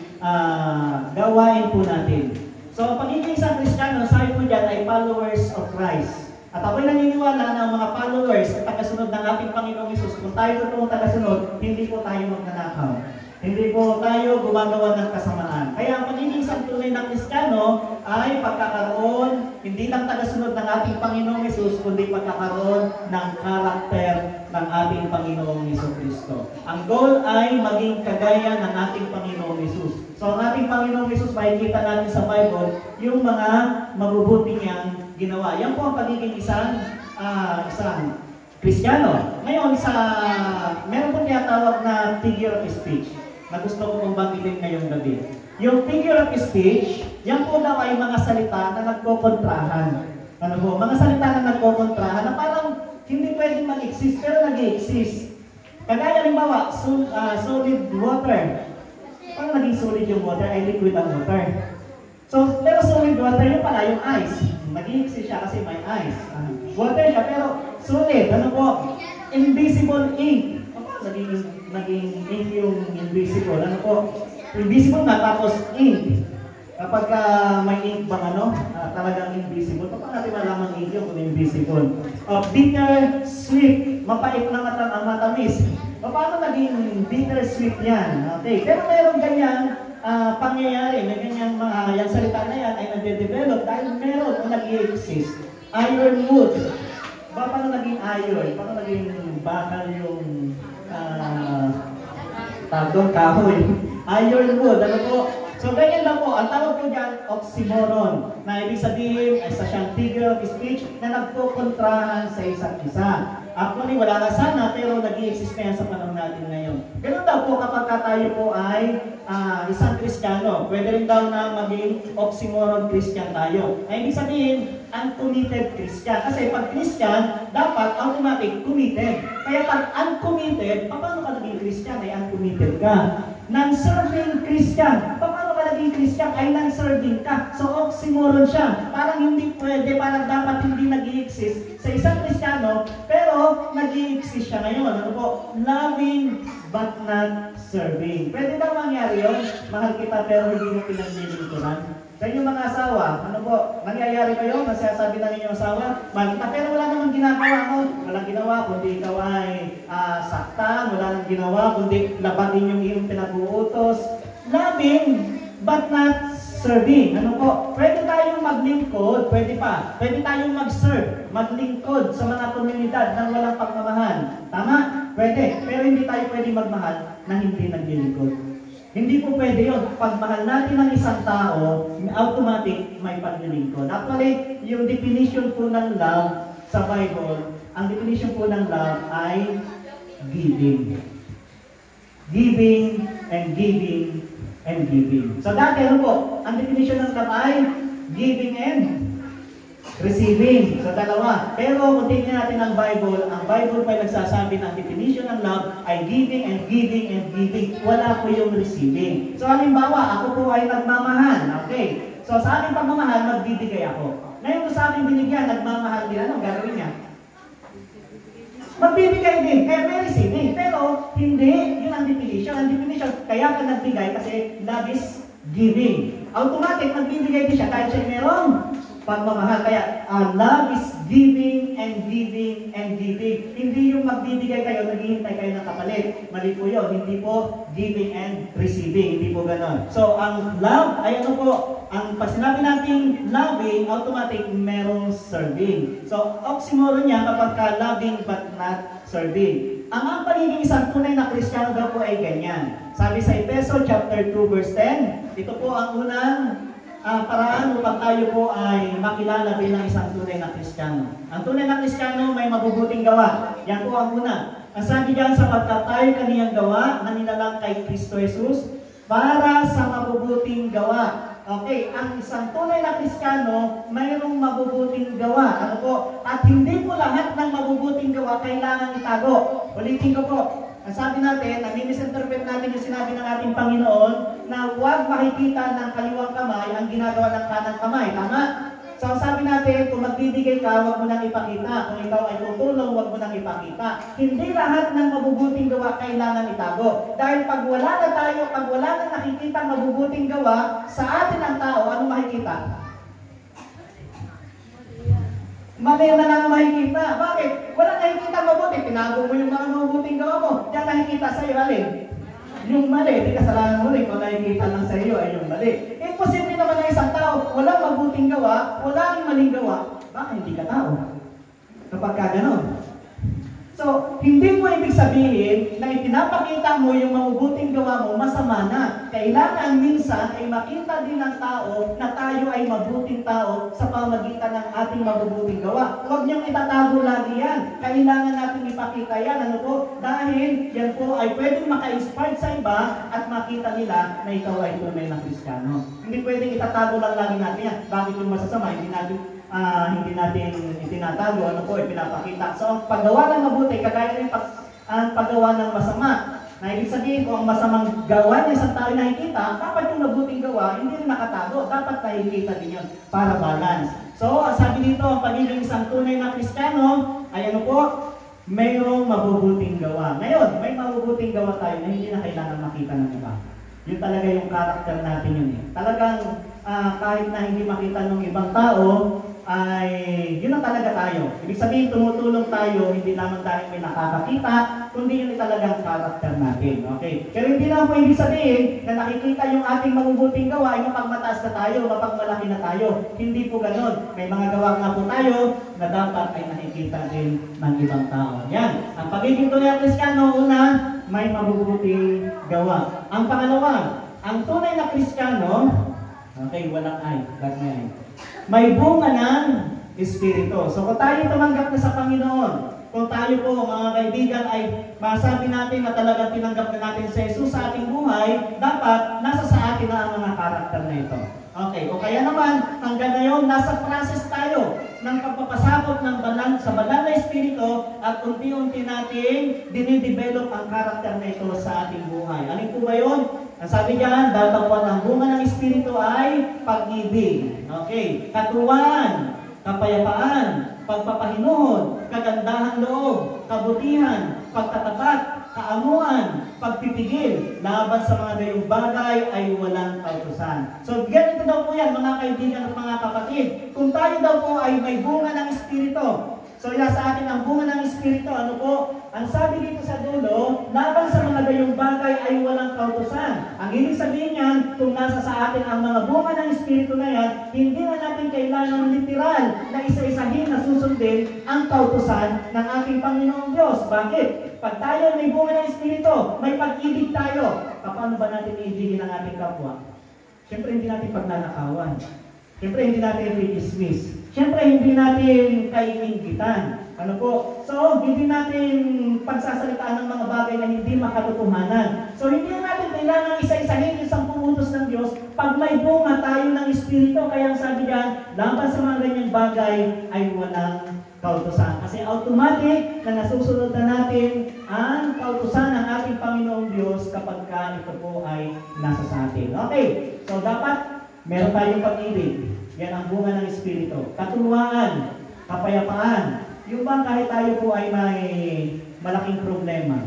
gawain po natin. So pagiging isang Kristiyano, sabi po dyan ay followers of Christ. At ako'y naniniwala na ang mga followers at tagasunod ng ating Panginoong Hesus, kung tayo totoong tagasunod, hindi po tayo magnanakaw. Hindi po tayo gumagawa ng kasamaan. Kaya ang pagiging isang tunay na Kristiyano ay pagkakaroon, hindi lang tagasunod ng ating Panginoong Hesus, kundi pagkakaroon ng karakter ng ating Panginoong Jesucristo. Ang goal ay maging kagaya ng ating Panginoong Hesus. So ang ating Panginoong Hesus, makikita natin sa Bible, yung mga mabubuti niyang ginawa. Yan po ang pagiging isang Kristiyano. Ngayon, meron po tinatawag na figure of speech na gusto ko pong banggitin ngayong gabi. Yung figure of speech, yan po daw ay mga salita na nagkokontrahan. Ano po? Mga salita na nagkokontrahan na parang hindi pwedeng mag-exist pero nag-exist. Kagaya halimbawa, solid water. Paano naging solid yung water? Ay liquid ang water. So, pero solid water yung pala yung ice. Nag-i-exist siya kasi may ice. Water siya, pero solid. Ano po? Invisible ink. Paano naging ink yung invisible? Ano po? Invisible na tapos ink. Kapag may ink bang talagang invisible, paano natin malaman ink yung kung invisible? Bitter, sweet, mapait na matamis. Paano naging bitter, sweet yan? Okay, pero meron ganyan pangyayari, may ganyan yung salita na yan ay nade-develop dahil meron o nag-i-exist. Iron wood. Paano naging iron? Paano naging bakal yung kahoy? Iron wood, ano po? So, ganyan lang po. Ang tawag po dyan, oxymoron. Na ibig sabihin, ay sa siyang figure of speech na nagpokontrahan sa isa't isa. Actually, wala na sana, pero nag-i-exist na yan sa panahon natin ngayon. Ganun daw po kapag tayo po ay isang Kristiyano. Pwede rin daw na maging oxymoron Christian tayo. Ay, ibig sabihin, uncommitted Christian. Kasi pag Christian, dapat automatic committed. Kaya pag uncommitted, paano ka naging Christian? Ay uncommitted ka. Non-serving Christian. Paano ka naging Christian? Ay non-serving ka. So, oxymoron siya. Parang hindi pwede, parang dapat hindi nag-i-exist sa isang Kristiyano, pero nag-i-exist siya ngayon. Ano po? Loving but not serving. Pwede daw mangyari yun? Mahal kita pero hindi mo pinaglilingkuran. Sa inyong mga asawa, ano po? Nangyayari kayo? Nasasabi ng inyong asawa, mahal kita pero wala namang ginagawa mo. Walang ginawa kundi ikaw ay saktan, wala nang ginawa kundi labatin yung iyong pinag-uutos. Loving but not serving. Ano po? Pwede tayong maglingkod, pwede pa. Pwede tayong mag-serve, maglingkod sa mga komunidad ng walang pagmamahal. Tama? Pwede. Pero hindi tayo pwede magmahal na hindi naglilingkod. Hindi po pwede yun. Pag mahal natin ang isang tao, automatic may paglilingkod. Actually, yung definition po ng love sa Bible, ang definition po ng love ay giving. Giving and giving and giving. So dati ano po, ang definition ng love ay giving and receiving. So dalawa. Pero kung tingnan natin ang Bible pa ay nagsasabi ng definition ng love ay giving and giving and giving. Wala po yung receiving. So halimbawa, ako po ay nagmamahal. Okay. So sa aking pagmamahal, magbibigay ako. Ngayon kung sa aking binigyan, nagmamahal din, anong gagawin niya? Magbibigay din, kaya may receiving. Pero hindi, yun ang definition. Ang definition, kaya ka nagbigay kasi love is giving. Automatic, magbibigay din siya dahil siya merong pagmamahal. Kaya love is giving and giving and giving. Hindi yung magbibigay kayo, naghihintay kayo ng kapalit. Mali po yun. Hindi po giving and receiving. Hindi po ganon. So, ang love ay ano po, ang pag sinabi natin loving, automatic merong serving. So, oxymoron niya kapag ka loving but not serving. Ang pagiging isang tunay na Kristiyano daw po ay ganyan. Sabi sa Efeso chapter 2 verse 10, ito po ang unang paraan upang tayo po ay makilala bilang isang tunay na Kristiyano. Ang tunay na Kristiyano may mabubuting gawa. Yan po ang una. Ang sabi diyan, sapagkat tayo kaniyang gawa na nilalang kay Kristo Jesus para sa mabubuting gawa. Okay, ang isang tunay na Kristiyano mayroong mabubuting gawa. Ano po? At hindi po lahat ng mabubuting gawa kailangan itago. Ulitin ko po. Ang sabi natin, nami-misinterpret natin yung sinabi ng ating Panginoon na huwag makikita ng kaliwang kamay ang ginagawa ng kanang kamay. Tama? So, ang sabi natin, kung magbibigay ka, huwag mo nang ipakita. Kung ikaw ay tutulong, huwag mo nang ipakita. Hindi lahat ng mabubuting gawa kailangan itago. Dahil pag wala na tayo, pag wala na nakikita mabubuting gawa, sa atin ang tao, anong makikita? Mali na lang makikita. Bakit? Wala nakikita mabuti. Tinago mo yung mga mabuting gawa mo. Diyan nakikita sa'yo, alin? Yung mali. Di kasalanan mo rin. Kung nakikita lang sa'yo ay yung mali. Imposible naman ng isang tao. Walang mabuting gawa, walang maling gawa. Baka hindi ka tao. Kapag ka ganon. So, hindi mo ibig sabihin na ipinapakita mo yung mabubuting gawa mo, masama na. Kailangan minsan ay makita din ng tao na tayo ay mabuting tao sa pamagitan ng ating mabubuting gawa. Huwag niyong itatago lagi yan. Kailangan natin ipakita yan. Ano po? Dahil yan po ay pwedeng maka-inspire sa iba at makita nila na ikaw ay tunay na Kristiyano. Hindi pwedeng itatago lang lagi natin yan. Bakit yung masasama? Hindi natin itinatago, ano po, ipinapakita. So, ang paggawa ng mabuti, kagaya rin ang paggawa ng masama. Na ibig sabihin, kung ang masamang gawa niya sa tao nakikita, dapat yung mabuting gawa, hindi rin nakatago. Dapat nakikita din yun para balance. So, sabi dito, ang pagiging isang tunay na Kristiyano ay ano po? Mayroong mabubuting gawa. Ngayon, may mabubuting gawa tayo na hindi na kailangan makita ng iba. Yun talaga yung karakter natin yun eh. Talagang kahit na hindi makita ng ibang tao, ay yun ang talaga tayo. Ibig sabihin, tumutulong tayo, hindi naman dahil may nakakakita, kundi yun talagang karakter natin. Okay? Pero hindi naman po ibig sabihin na nakikita yung ating mabubuting gawa ay mapagmataas na tayo, mapagmalaki na tayo. Hindi po ganun. May mga gawa nga po tayo na dapat ay nakikita din ng ibang tao. Yan. Ang pagiging tunay na Kristiyano, una, may mabubuting gawa. Ang pangalawa, ang tunay na Kristiyano, okay, walang ay, ba't may ay? May bunga ng Espiritu. So kung tayo tumanggap na sa Panginoon, kung tayo po mga kaibigan ay masabi natin na talagang tinanggap na natin si Jesus sa ating buhay, dapat nasa sa atin na ang mga karakter na ito. Okay, o kaya naman, hanggang ngayon, nasa process tayo ng pagpapasakop ng sa banal na Espiritu at unti-unti nating dinidevelop ang karakter na ito sa ating buhay. Alin po ba yun? Ang sabi diyan, datapwat ang bunga ng Espiritu ay pag-ibig. Okay, katuwaan, kapayapaan, pagpapahinuhod, kagandahan loob, kabutihan, pagtatapat, kaamuan, pagpipigil, laban sa mga gayong bagay ay walang kautusan. So, ganito daw po yan, mga kaibigan at mga kapatid. Kung tayo daw po ay may bunga ng Espiritu, so sa atin ang bunga ng Espiritu, ano po? Ang sabi dito sa dulo, laban sa mga gayong bagay ay walang kautusan. Ang ibig sabihin yan, kung nasa sa atin ang mga bunga ng Espiritu na yan, hindi na natin kailangan literal na isa-isahin na susundin ang kautusan ng ating Panginoong Diyos. Bakit? Pag tayo may bunga ng Espiritu, may pag-ibig tayo. Paano ba natin iibigin ang ating kapwa? Siyempre hindi natin pagnanakawan. Siyempre hindi natin i-dismiss. Siyempre hindi natin kaininggitan. Ano po? So, hindi natin pagsasalitaan ng mga bagay na hindi makatotohanan. So, hindi natin kailangan isa-isahin yung 10 utos ng Diyos pag may bunga tayo ng Espiritu. Kaya ang sabi diyan, laban sa mga ganyang bagay ay walang kautusan. Kasi automatic na nasusunod na natin ang kautusan ng ating Panginoong Diyos kapag ito po ay nasa sa atin. Okay, so dapat meron tayong pag-ibig. Yan ang bunga ng Espiritu. Katuwaan, kapayapaan. Yung bang kahit tayo po ay may malaking problema,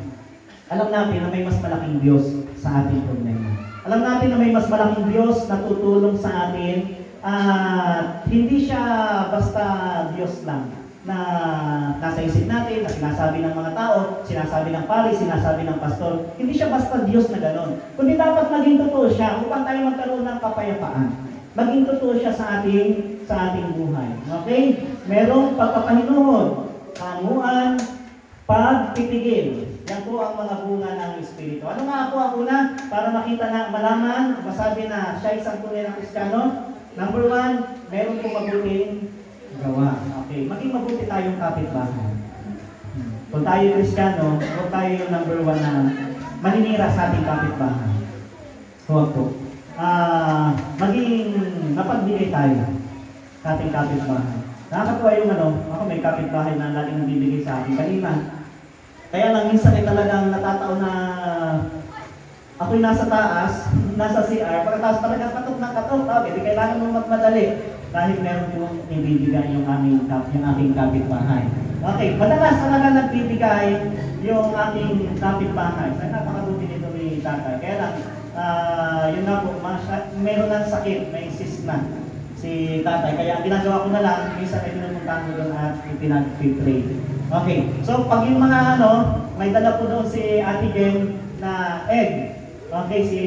alam natin na may mas malaking Diyos sa ating problema. Alam natin na may mas malaking Diyos na tutulong sa atin at hindi siya basta Diyos lang na nasa isip natin, na sinasabi ng mga tao, sinasabi ng pari, sinasabi ng pastor. Hindi siya basta Diyos na gano'n. Kundi dapat maging totoo siya upang tayo magkaroon ng kapayapaan. Maging totoo siya sa ating buhay. Okay? Merong pagpapahinuhod, kamuan, pagpipigil. Yan po ang mga bunga ng Espiritu. Ano nga po ang una? Para makita na, malaman, masabi na siya isang tunay na Kristiyano. Number 1, meron po mabuting gawa. Okay, maging mabuti tayong kapitbahay. Kung tayo Kristiyano, kung tayo yung number 1 na maninira sa ating kapitbahay. Huwag po. Maging mapagbigay tayo sa ating kapitbahay. Nakakatuwa yung ako may kapitbahay na laging nagbibigay sa akin kanina. Kaya lang minsan ay talagang natataon na ako'y nasa taas, nasa CR, pagkatapos talagang katok ng katok, hindi kailangan mong magmadali. Dahil meron po ibibigay yung ating kapitbahay. Okay, madalas talaga nagbibigay yung ating kapitbahay. Kaya napakabuti nito ni tatay. Kaya lang, yun nga po, meron ng sakit, may cyst na si tatay. Kaya ang ginagawa ko na lang, minsan ay pinupuntahan ko doon at ipinag-pray. Okay, so pag yung mga may dala po doon si Ate Jen na egg. Okay, si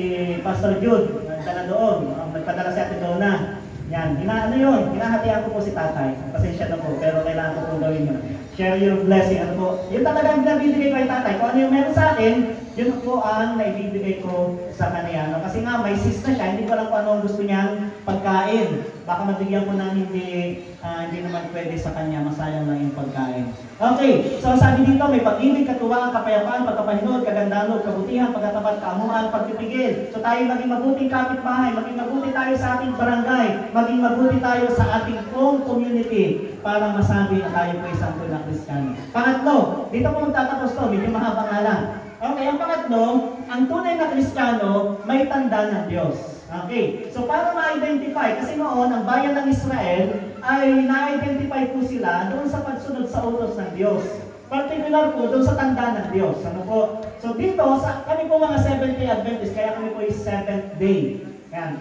Pastor Jude, nagdala doon. Nagpadala si Ate Donna. Yan, hinahatihan ko po si tatay. Pasensya na po, pero kailangan ko po gawin yun. Share your blessing. Yun talaga ang binibigay ko kay tatay. Kung ano yung meron sa akin, Yun po ang naibibigay ko sa kanya. No? Kasi nga, may cyst na siya, hindi ko alam kung ano gusto niyang pagkain. Baka mabigyan ko ng hindi naman pwede sa kanya, masayang lang yung pagkain. Okay, so sabi dito, may pag-ibig, katuwaan, kapayapaan, pagkapahinod, kagandahan, kabutihan, pagkatapat, kaamuhan, pagpipigil. So tayo maging mabuting kapitbahay, maging mabuti tayo sa ating barangay, maging mabuti tayo sa ating own community para masabi na tayo po isang tunay na Kristiyano. Pangatlo, dito po magtatapos to, medyo mahaba nga lang. Okay, ang pangatlo, ang tunay na Kristiyano may tanda ng Diyos. Okay, so para ma-identify, kasi noon, ang bayan ng Israel ay na-identify po sila doon sa pagsunod sa utos ng Diyos. Particular po doon sa tanda ng Diyos. Ano po? So dito, kami po mga Seventh-day Adventist, kaya kami po is Seventh Day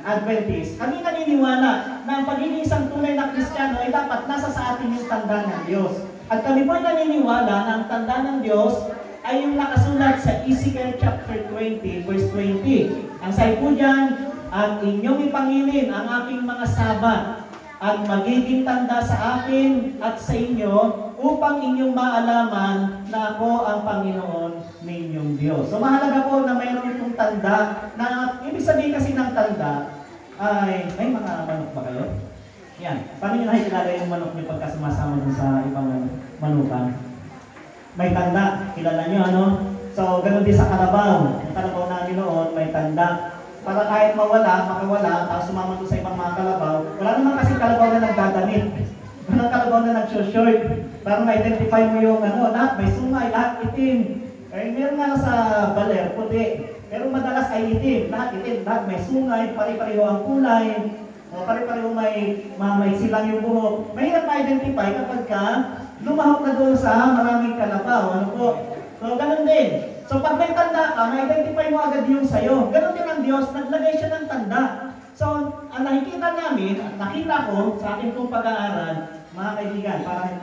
Adventist. Kami naniniwala na ang pagiging isang tunay na Kristiyano ay dapat nasa sa atin yung tanda ng Diyos. At kami po naniniwala na ang tanda ng Diyos ay yung nakasulat sa Ezekiel chapter 20, verse 20. Ang sabi po dyan, at inyong ipangilin ang aking mga sabat at magiging tanda sa akin at sa inyo upang inyong maalaman na ako ang Panginoon ninyong Diyos. So mahalaga po na mayroon itong tanda na ibig sabihin kasi ng tanda ay may mga manok ba kayo? Yan. Paano nyo nakikilala yung manok nyo pagka sumasama dun sa ibang manukan? May tanda. Kilala nyo ano? So ganun din sa kalabaw. Yung kalabaw namin noon may tanda. Para kahit makawala, tapos sumama doon sa ibang mga kalabaw, wala naman kasi kalabaw na nagdadamit. Walang kalabaw na nag-short. Para ma-identify mo yung lahat may sungay, lahat itim. Eh, meron nga sa baler, puti. Pero madalas ay itim, lahat may sungay, pare-pareho ang kulay, o pare-pareho may silang yung buhok. Mahirap ma-identify kapag ka lumahok na doon sa maraming kalabaw. Ano po? So, ganun din. So pag may tanda ka, ma-identify mo agad yung sayo. Ganon din ang Diyos, naglagay siya ng tanda. So, ang nakikita namin, at nakita ko sa akin pong pag-aaral, mga kaibigan, parang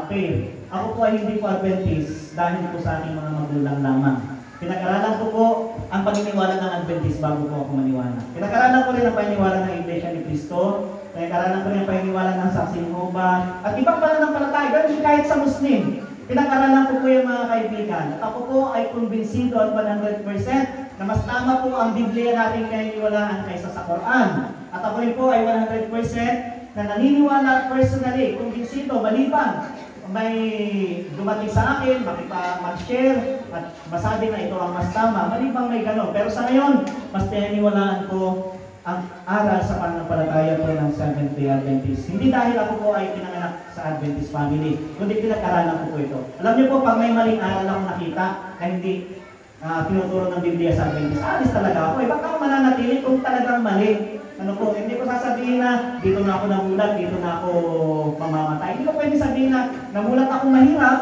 fair. Ako po ay hindi po Adventist dahil po sa aking mga magulang lamang. Pinag-aralan ko po ang paniniwala ng Adventist bago po ako maniwala. Pinag-aralan ko rin ang paniniwala ng Iglesia ni Cristo. Pinag-aralan ko rin ang paniniwala ng Saksi Jehovah. At ibang pananampalataya, ganun kahit sa Muslim. Pinag-aralan ko po yung mga kaibigan. At ako po ay kumbinsido at 100% na mas tama po ang Biblia natin naniniwalaan kaysa sa Quran. At ako rin po ay 100% na naniniwala personally, kumbinsido, maliban may dumating sa akin, mag-share at masabi na ito ang mas tama. Malibang may gano'n. Pero sa ngayon, mas naniniwalaan ko ang aral sa pananampalataya po ng Seventh-day Adventist. Hindi dahil ako po ay pinanganak sa Adventist family, kundi pinag-aralan ko po ito. Alam niyo po, pag may maling aral ako nakita na hindi tinuturo ng Biblia sa Adventist, alis talaga ako. Baka ako mananatili kung talagang mali. Ano po, hindi ko sasabihin na dito na ako namulat, dito na ako mamamatay. Hindi ko pwede sabihin na namulat ako mahirap,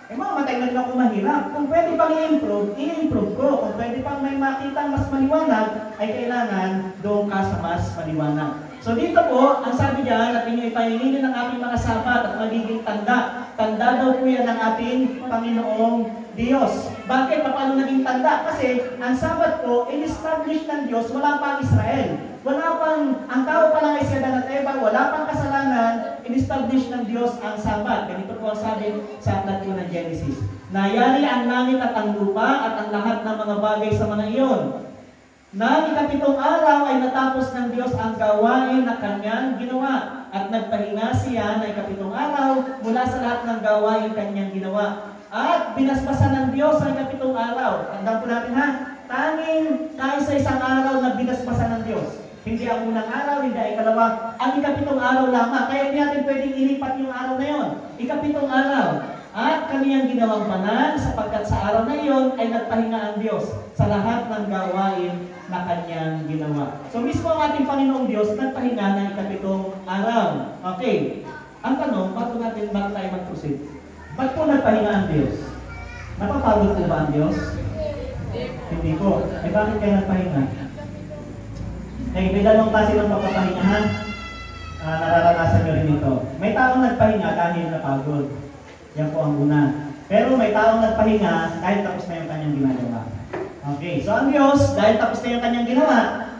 mamamatay na din ako mahirap. Kung pwede pang i-improve ko. Kung pwede pang may makita mas maliwanag, ay kailangan doon ka sa mas maliwanag. So dito po, ang sabi diyan, at inyo ipahingin ng ating mga sabat at magiging tanda. Tanda daw po yan ng ating Panginoong Diyos. Bakit? Paano naging tanda? Kasi ang sabat po, in-establish ng Diyos, wala pang Israel. Wala pang, ang tao pa lang ay si Adan at Eva, wala pang kasalanan, in-establish ng Diyos ang sabat. Ganito po ang sabi sa aklat po ng Genesis. Nayari ang langit at ang lupa at ang lahat ng mga bagay sa mga iyon. Na ikapitong araw ay natapos ng Diyos ang gawain na kanyang ginawa. At nagpahinga siya na ikapitong araw mula sa lahat ng gawain kanyang ginawa. At binasbasan ng Diyos ang ikapitong araw. Tandaan po natin ha, tanging tayo sa isang araw na binasbasan ng Diyos. Hindi ang unang araw, hindi ang ikalawa, ang ikapitong araw lamang. Kaya hindi natin pwedeng ilipat yung araw na yon. Ikapitong araw. At kaniyang ginawang banal sapagkat sa araw na iyon ay nagpahinga ang Diyos sa lahat ng gawain na kanyang ginawa. So mismo ang ating Panginoong Diyos nagpahinga ng ikapitong araw. Okay. Ang tanong, bago tayo mag-proceed? Ba't po nagpahinga ang Diyos? Napapagod po ba ang Diyos? Hindi po. Eh bakit kayo nagpahinga? Eh, may dalawang klase ng pagpapahingahan. Nararanasan nyo rin ito. May taong nagpahinga dahil napagod. Yan po ang una. Pero may taong nagpahinga dahil tapos na yung kanyang ginagawa. Okay, so ang Diyos, dahil tapos na yung kanyang ginawa,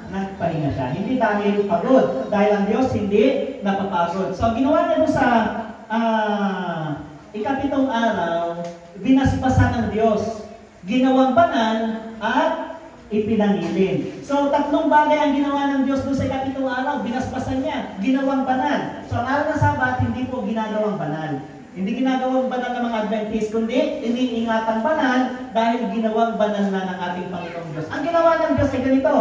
nagpahinga siya. Hindi dahil pagod. Dahil ang Diyos hindi napapagod. So ginawa niya doon sa ikapitong araw, binasbasan ng Diyos. Ginawang banal at ipinangilin. So, tatlong bagay ang ginawa ng Diyos doon sa ikapitong araw. Binasbasan niya, ginawang banal. So, ang araw ng Sabat, hindi po ginagawang banal. Hindi ginagawang banal ng mga Adventist, kundi iniingatan banal dahil ginawang banal na ng ating Panginoong Diyos. Ang ginawa ng Diyos ay ganito,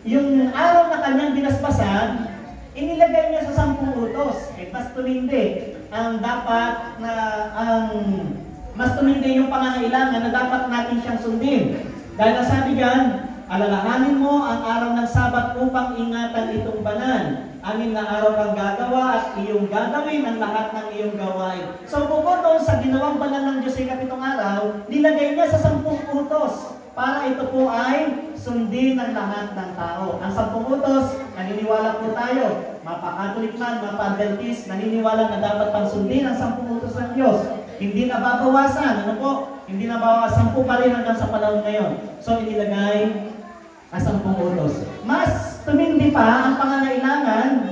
yung araw na kanyang binasbasan, inilagay niya sa 10 utos. Mas tumindi ang dapat na mas tumindi yung pangangailangan na dapat natin siyang sundin. Dahil nasabi diyan, alalahanin mo ang araw ng Sabat upang ingatan itong banal. 6 na araw kang gagawa at iyong gagawin ang lahat ng iyong gawain. So bukod doon sa ginawang banal ng Diyos sa ikapitong araw, nilagay niya sa 10 utos para ito po ay sundin ng lahat ng tao. Ang 10 utos, naniniwala po tayo, mapa-Catholic man, mapa-Adventist, naniniwala na dapat pang sundin ang 10 utos ng Diyos. Hindi na babawasan, ano po? Hindi na babawasan, 10 pa rin hanggang sa panahon ngayon. So inilagay ang 10 utos. Mas tumindi pa ang pangangailangan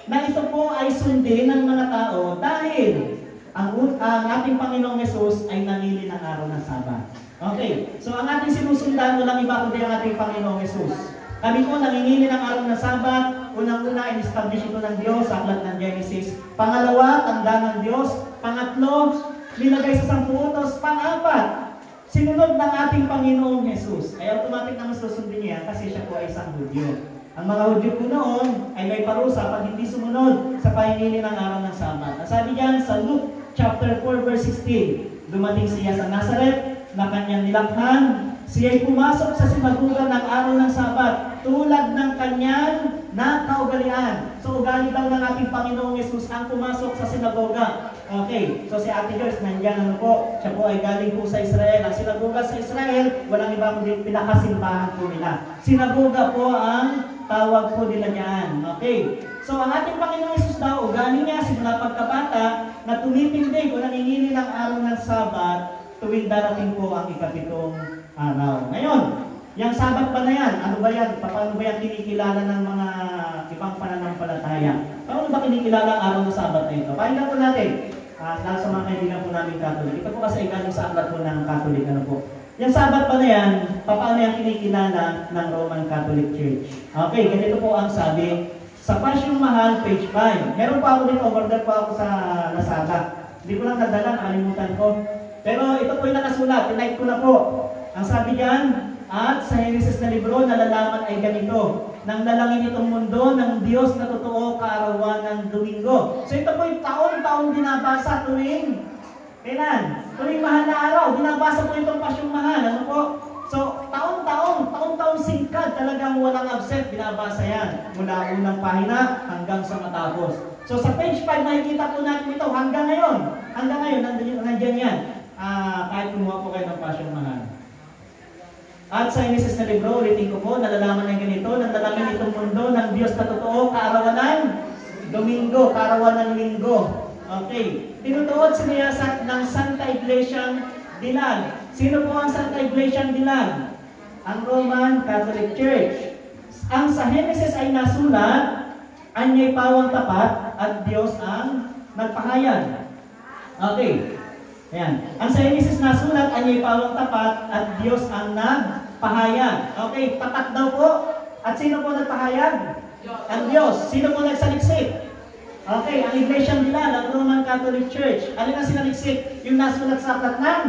na ito po ay sundin ng mga tao dahil ang ating Panginoong Yesus ay nanili ng araw ng Sabat. Okay, so ang ating sinusundan, walang iba kundi ang ating Panginoong Yesus. Kami po nanginili ng araw ng Sabat. Unang-una, in-establish ito ng Diyos sa aklat ng Genesis. Pangalawa, tanda ng Diyos. Pangatlo, nilagay sa 10 utos. Pang-apat, sinunod ng ating Panginoong Yesus. Ay automatic naman susundin niya kasi siya po ay isang Hudyo. Ang mga Hudyo po noon ay may parusa pag hindi sumunod sa pahinili ng araw ng Sabat. At sabi diyan sa Luke chapter 4 verse 16, dumating siya sa Nazareth na kanyang nilakhan. Siya'y pumasok sa sinagoga ng araw ng Sabat tulad ng kanyang nakaugalian. So ugali daw ng ating Panginoong Yesus ang pumasok sa sinagoga. Okay, so si Ate Joyce nandyan, ano po, siya po ay galing po sa Israel. Ang sinagoga sa Israel, walang iba kundi pinakasimbahan po nila. Sinagoga po ang tawag po nila niyan. Okay, so ang ating Panginoong Yesus daw, ugali niya simula pagkabata na tumitindig o naningili ng araw ng Sabat tuwing darating po ang ikapitong araw. Ngayon, yung Sabat ba na yan? Ano ba yan? Paano ba yan kinikilala ng mga ibang pananampalataya? Paano ba kinikilala ang araw ng Sabat na ito? Pakinggan po natin. Lalo sa mga kaibigan po namin Catholic. Ito po kasi galing sa aklat po ng Catholic. Ano po? Yung Sabat ba na yan? Paano yan kinikilala ng Roman Catholic Church? Okay, ganito po ang sabi. Sa Pasyong Mahal, page 5. Meron pa ako dito, order pa ako sa Lazada. Hindi ko lang nadala, nakalimutan ko. Pero ito po yung nakasulat, tinipe ko na po. Ang sabi diyan, at sa Genesis na libro, nalalaman ay ganito, nang lalangin itong mundo ng Diyos na totoo kaarawan ng Domingo. So ito po yung taon-taon binabasa tuwing, kailan? Tuwing mahal na araw, binabasa po itong Pasyong Mahal. Ano po? So taon-taon singkad, talagang walang absent, binabasa yan. Mula unang pahina hanggang sa matapos. So sa page 5, nakikita po natin ito hanggang ngayon, nandiyan yan. Kahit kumuha po kayo ng Pasyong Mahal. At sa Genesis na libro, ulitin ko po, nalalaman ng ganito, nalalaman itong mundo ng Diyos na totoo, kaarawan ng Domingo, kaarawan ng Linggo. Okay. Tinutuod siniyasat ng Santa Iglesia Dilan. Sino po ang Santa Iglesia Dilan? Ang Roman Catholic Church. Ang sa Genesis ay nasulat, anya'y pawang tapat at Diyos ang nagpahayag. Okay. Ayan. Ang sa Genesis nasulat, anya'y pawang tapat at Diyos ang nagpahayag. Okay, tapat daw po. At sino po nagpahayag? Ang Diyos. Sino po nagsaliksik? Okay, ang Iglesia nila, ang Roman Catholic Church. Ano nga sinaliksik? Yung nasulat sa aklat ng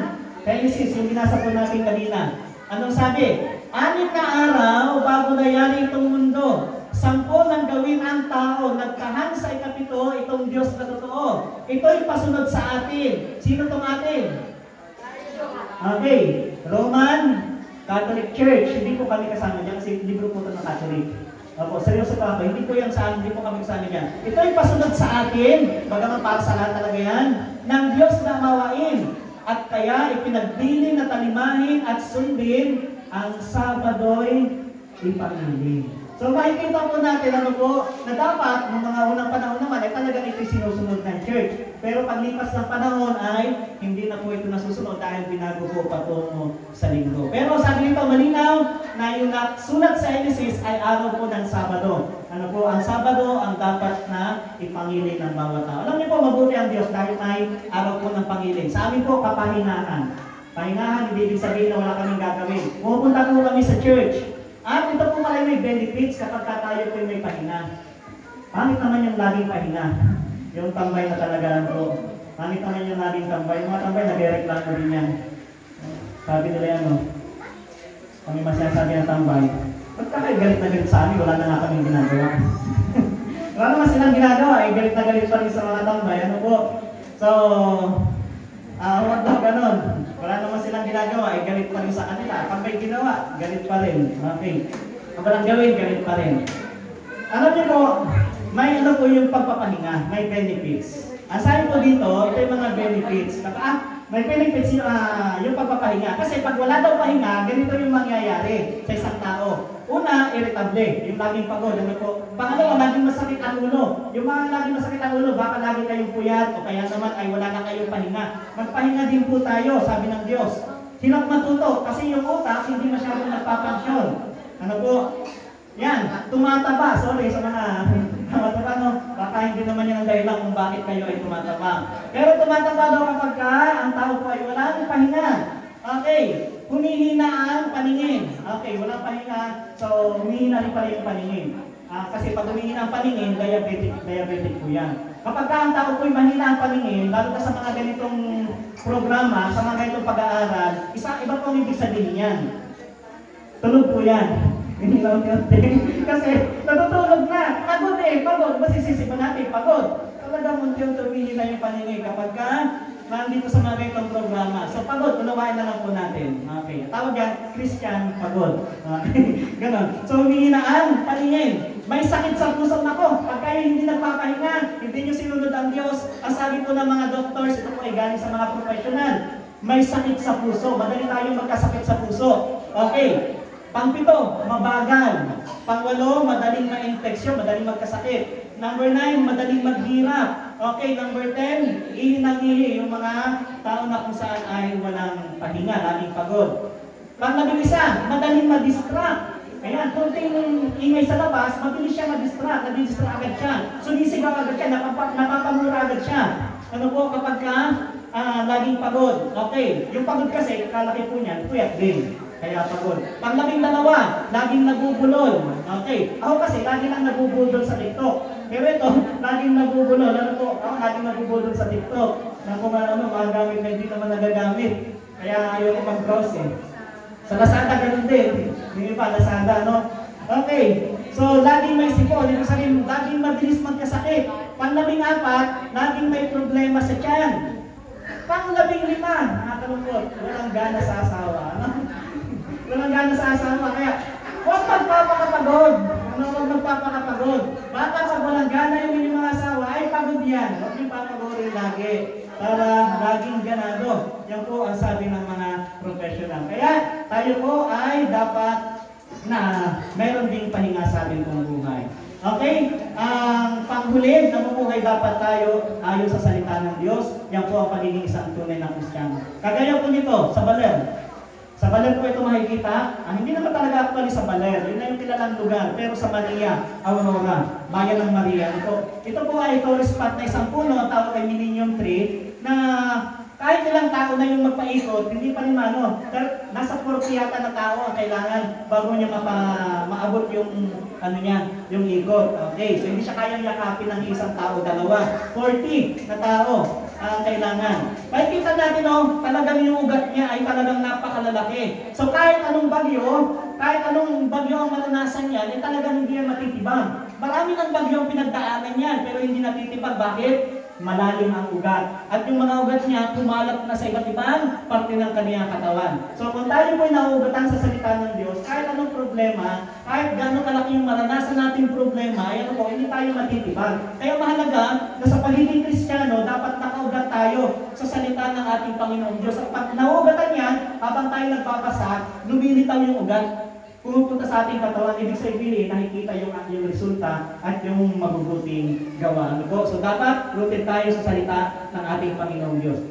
Genesis, yung binasa po natin kanina. Anong sabi? 6 na araw bago nayari itong mundo. 10 nang gawin ang tao, nagkahan sa ikapito itong Diyos na totoo. Ito'y pasunod sa atin. Sino itong atin? Okay, Roman Catholic Church. Hindi po kami kasama dyan kasi libro po ito ng Catholic. Opo, seryoso pa ako. Hindi po yan sa amin, hindi po kami kasama dyan. Ito'y pasunod sa atin, bagaman para sa lahat talaga yan, ng Diyos na mawain. At kaya ipinagbilin na talimahin at sundin ang Sabado'y ipangilin. So makikita po natin ano po, na dapat ng mga unang panahon naman ay talagang ito sinusunod ng church. Pero paglipas ng panahon ay hindi na po ito nasusunod dahil binago po patungo sa linggo. Pero sabi nito malinaw na yung sulat sa Genesis ay araw po ng Sabado. Ano po, ang Sabado ang dapat na ipangilin ng bawat tao. Alam niyo po, mabuti ang Diyos dahil ay araw po ng pangilin. Sa amin po, kapahinaan. Pahingahan, hindi ibig sabihin na wala kaming gagawin. Pupunta po kami sa church. At ito po pala may benefits kapag tayo po may pahinga. Pangit naman yung laging pahinga. Yung tambay na talaga po. Pangit naman yung laging tambay. Yung mga tambay, nagre-reklamo din yan. Sabi nila yan, no? Kami masasabi ng tambay. Ba't ka kayo galit na galit sa amin? Wala na nga kaming ginagawa. Wala naman silang ginagawa. Galit na galit pa rin sa mga tambay. Ano po? So, huwag daw ganun. Wala naman silang ginagawa, galit pa rin sa kanila. Pag may ginawa, galit pa rin. Okay. Pag walang gawin, galit pa rin. Alam niyo po, may ano po yung pagpapahinga, may benefits. Asahin po dito, ito yung mga benefits. May benefits yung pagpapahinga. Kasi pag wala daw pahinga, ganito yung mangyayari sa isang tao. Una, irritable, yung laging pagod. Ano po? Pangalawa, laging masakit ang ulo. Yung mga laging masakit ang ulo, baka lagi kayong puyat o kaya naman ay wala na kayong pahinga. Magpahinga din po tayo, sabi ng Diyos. Hirap matuto kasi yung utak hindi masyadong nagpapansyon. Ano po? Yan, tumataba. Sorry sa mga tumataba, no? Baka hindi naman yan ang dahilan kung bakit kayo ay tumataba. Pero tumataba daw kapag ang tao po ay wala ng pahinga. Okay, humihina ang paningin. Okay, walang pahinga, so humihina rin pala yung paningin. Kasi pag humihina ang paningin, diabetic po yan. Kapag ang tao po ay mahina ang paningin, lalo na sa mga ganitong programa, sa mga ganitong pag-aaral, iba po ang ibig sabihin yan. Tulog po yan. Hindi lang yun. Kasi natutulog na. Pagod pagod. Masisisi pa natin, pagod. Talagang munti-unti humihina yung paningin kapag nandito sa mga ganitong programa. So pagod, unawain na lang po natin. Okay. Tawag yan, Christian pagod. Okay. Ganon. So humihina ang paningin. May sakit sa puso na ko. Pag kayo hindi nagpapahinga, hindi nyo sinunod ang Diyos, ang sabi po ng mga doctors, ito po ay galing sa mga professional, may sakit sa puso. Madali tayong magkasakit sa puso. Okay. Pang-7, mabagal. Pang-8, madaling ma-infeksyon, madaling magkasakit. Number 9, madaling maghirap. Okay, number 10, ihinang-ihi yung mga tao na kung saan ay walang pahinga, laging pagod. Pang-11, madaling ma-distract. Ayan, kunting ingay sa labas, mabilis siya ma-distract, nadidistract agad siya. Sumisigaw agad siya, napapamura agad siya. Ano po kapag laging pagod? Okay, yung pagod kasi, kalaki po niyan, puyat din. Kaya pagod. Pang-12, laging nabubulol. Okay. Ako kasi, lagi lang nabubulol sa TikTok. Pero ito, laging nabubulol. Ano po? Ako laging nabubulol sa TikTok. Na kung mga gamit na hindi naman nagagamit. Kaya ayaw ko mag-browse eh. Sa Lazada, ganun din. Hindi pa, Lazada, no? Okay. So, laging may sipon. Ibig sabihin, laging mabilis magkasakit. Pang-14, laging may problema sa tiyan. Pang-15, nakakalungkot. Walang gana sa asawa. Ano? Walang gana sa asawa, kaya huwag magpapakapagod. Huwag magpapakapagod. Baka pag walang gana yung mga asawa, ay pagod yan. Huwag yung papagorin lagi. Para laging ganado. Yan po ang sabi ng mga professional. Kaya tayo po ay dapat na meron ding pahinga sa ating buhay. Okay? Ang panghuli, namumuhay dapat tayo ayon sa salita ng Diyos. Yan po ang pagiging isang tunay na Kristiyano. Kagaya po nito, sa Baler. Sa Baler po ito makikita, hindi naman talaga actually sa Baler, yun na yung kilalang lugar, pero sa Maria, Aurora, bayan ng Maria. Ito po ay tourist spot na isang puno, ang tawag ay Millennium Tree, na kahit ilang tao na yung magpaikot, hindi pa rin nasa 40 yata na tao ang kailangan bago niya maabot yung yung ikot. Okay, so hindi siya kayang yakapin ng isang tao, 2. 40 na tao ang kailangan. Makikita natin talagang yung ugat niya ay talagang napakalalaki. So kahit anong bagyo ang maranasan niyan, ay talagang hindi yan matitibang. Marami ng bagyo ang pinagdaanan niyan, pero hindi natitibag. Bakit? Malalim ang ugat. At yung mga ugat niya, pumalap na sa iba't ibang parte ng kaniyang katawan. So kung tayo po'y nauugatan sa salita ng Diyos, kahit anong problema, kahit gano'ng kalaki yung maranasan nating problema, ayan po, hindi tayo matitibag. Kaya mahalaga na sa pagiging Kristiyano, dapat nakaugat tayo sa salita ng ating Panginoong Diyos. At pag nauugatan yan, habang tayo nagpapasa, lumilitaw yung ugat. Pumupunta sa ating katawan, ibig sabihin, nakikita yung resulta at yung mabubuting gawa. So dapat rooted tayo sa salita ng ating Panginoong Diyos.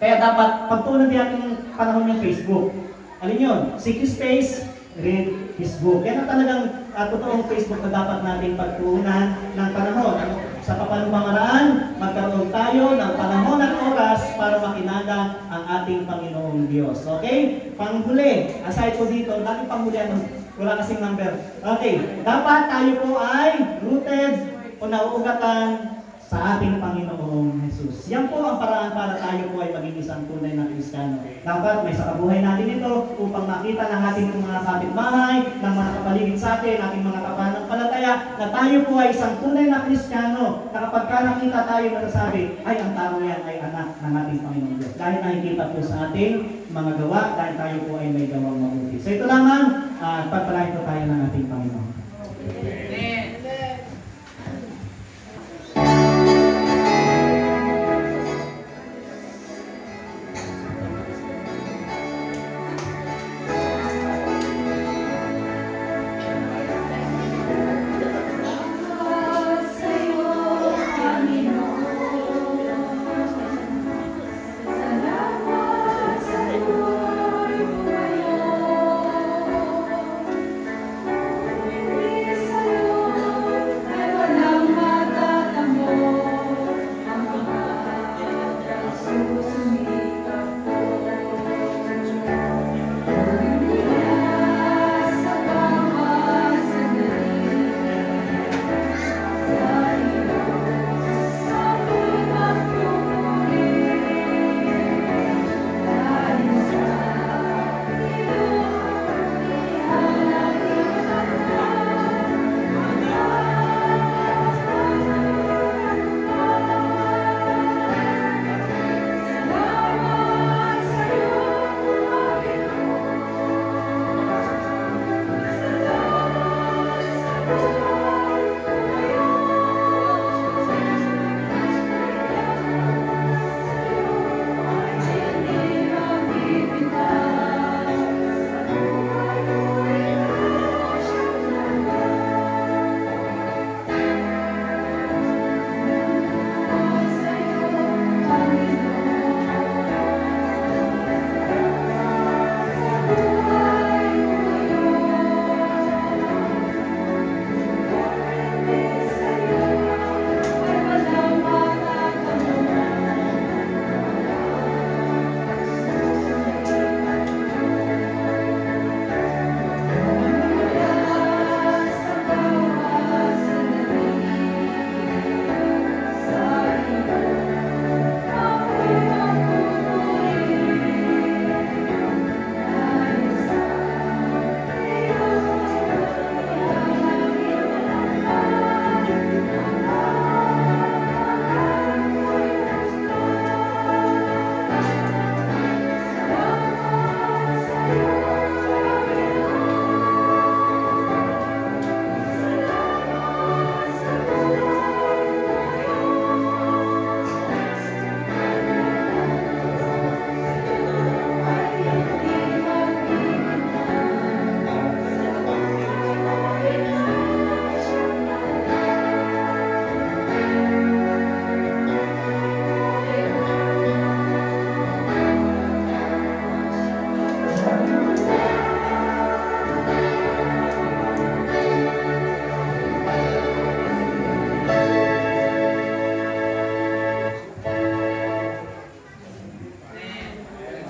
Kaya dapat pagtunan natin yung panahon ng Facebook. Alin yun? Seek His face, read His book. Yan ang talagang totoong Facebook na dapat natin pagtuunan ng panahon. Sa kapanamaraan, magkaroon tayo ng panahon at oras para makinada ang ating Panginoong Diyos. Okay? Panghuli, aside po dito, lagi panghuli, wala kasing number. Okay, dapat tayo po ay rooted o nauugatan sa ating Panginoong Jesus. Yan po ang paraan para tayo po ay maging isang tunay na Kristiyano. Dapat may sakabuhay natin ito upang makita ng ating mga kapitbahay, ng mga kapaligid sa atin, ating mga kapanampalataya, na tayo po ay isang tunay na Kristiyano, na kapag nakita tayo masasabi, ay ang tao yan ay anak ng ating Panginoong Diyos. Dahil nakikita po sa ating mga gawa, dahil tayo po ay may gawang mabuti. So ito lamang, pagpalain po tayo ng ating Panginoon. Amen.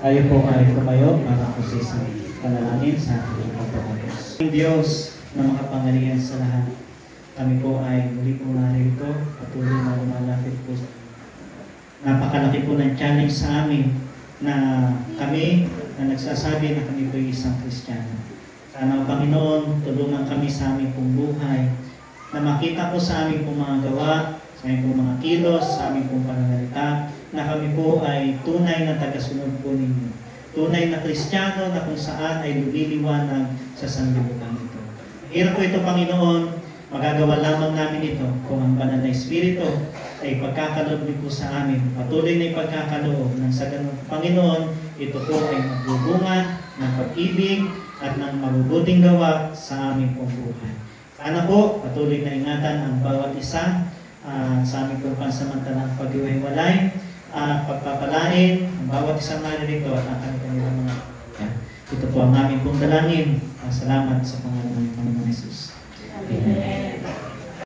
Tayo po ay tumayo para po sa isang panalangin sa ating Panginoon. Diyos na makapangyarihan sa lahat, kami po ay muli pong narito, patuloy na lumalapit po. Napakalaki po ng challenge sa amin na kami na nagsasabi na kami po ay isang Kristiyano. Sana, Panginoon, tulungan kami sa aming pong buhay, na makita po sa aming pong mga gawa, sa aming pong mga kilos, sa aming pong pananalita, na kami po ay tunay na tagasunod po ninyo. Tunay na Kristiyano na kung saan ay lumiliwanag sa sanlibutan ito. Hirap po ito, Panginoon, magagawa lamang namin ito kung ang banal na Espiritu ay pagkakaloob niyo po sa amin. Patuloy na ipagkakaloob ng sa ganun, Panginoon, ito po ay magbubunga ng pag-ibig at ng mabubuting gawa sa aming pong buhay. Sana po, patuloy na ingatan ang bawat isa sa aming pong pansamantalang pag-iwalay, pagpapalain ang bawat isang naririto at ang kanilang mga kapatid. Ito po ang aming pong dalangin. Salamat sa pangalan ng Panginoon Jesus. Amen.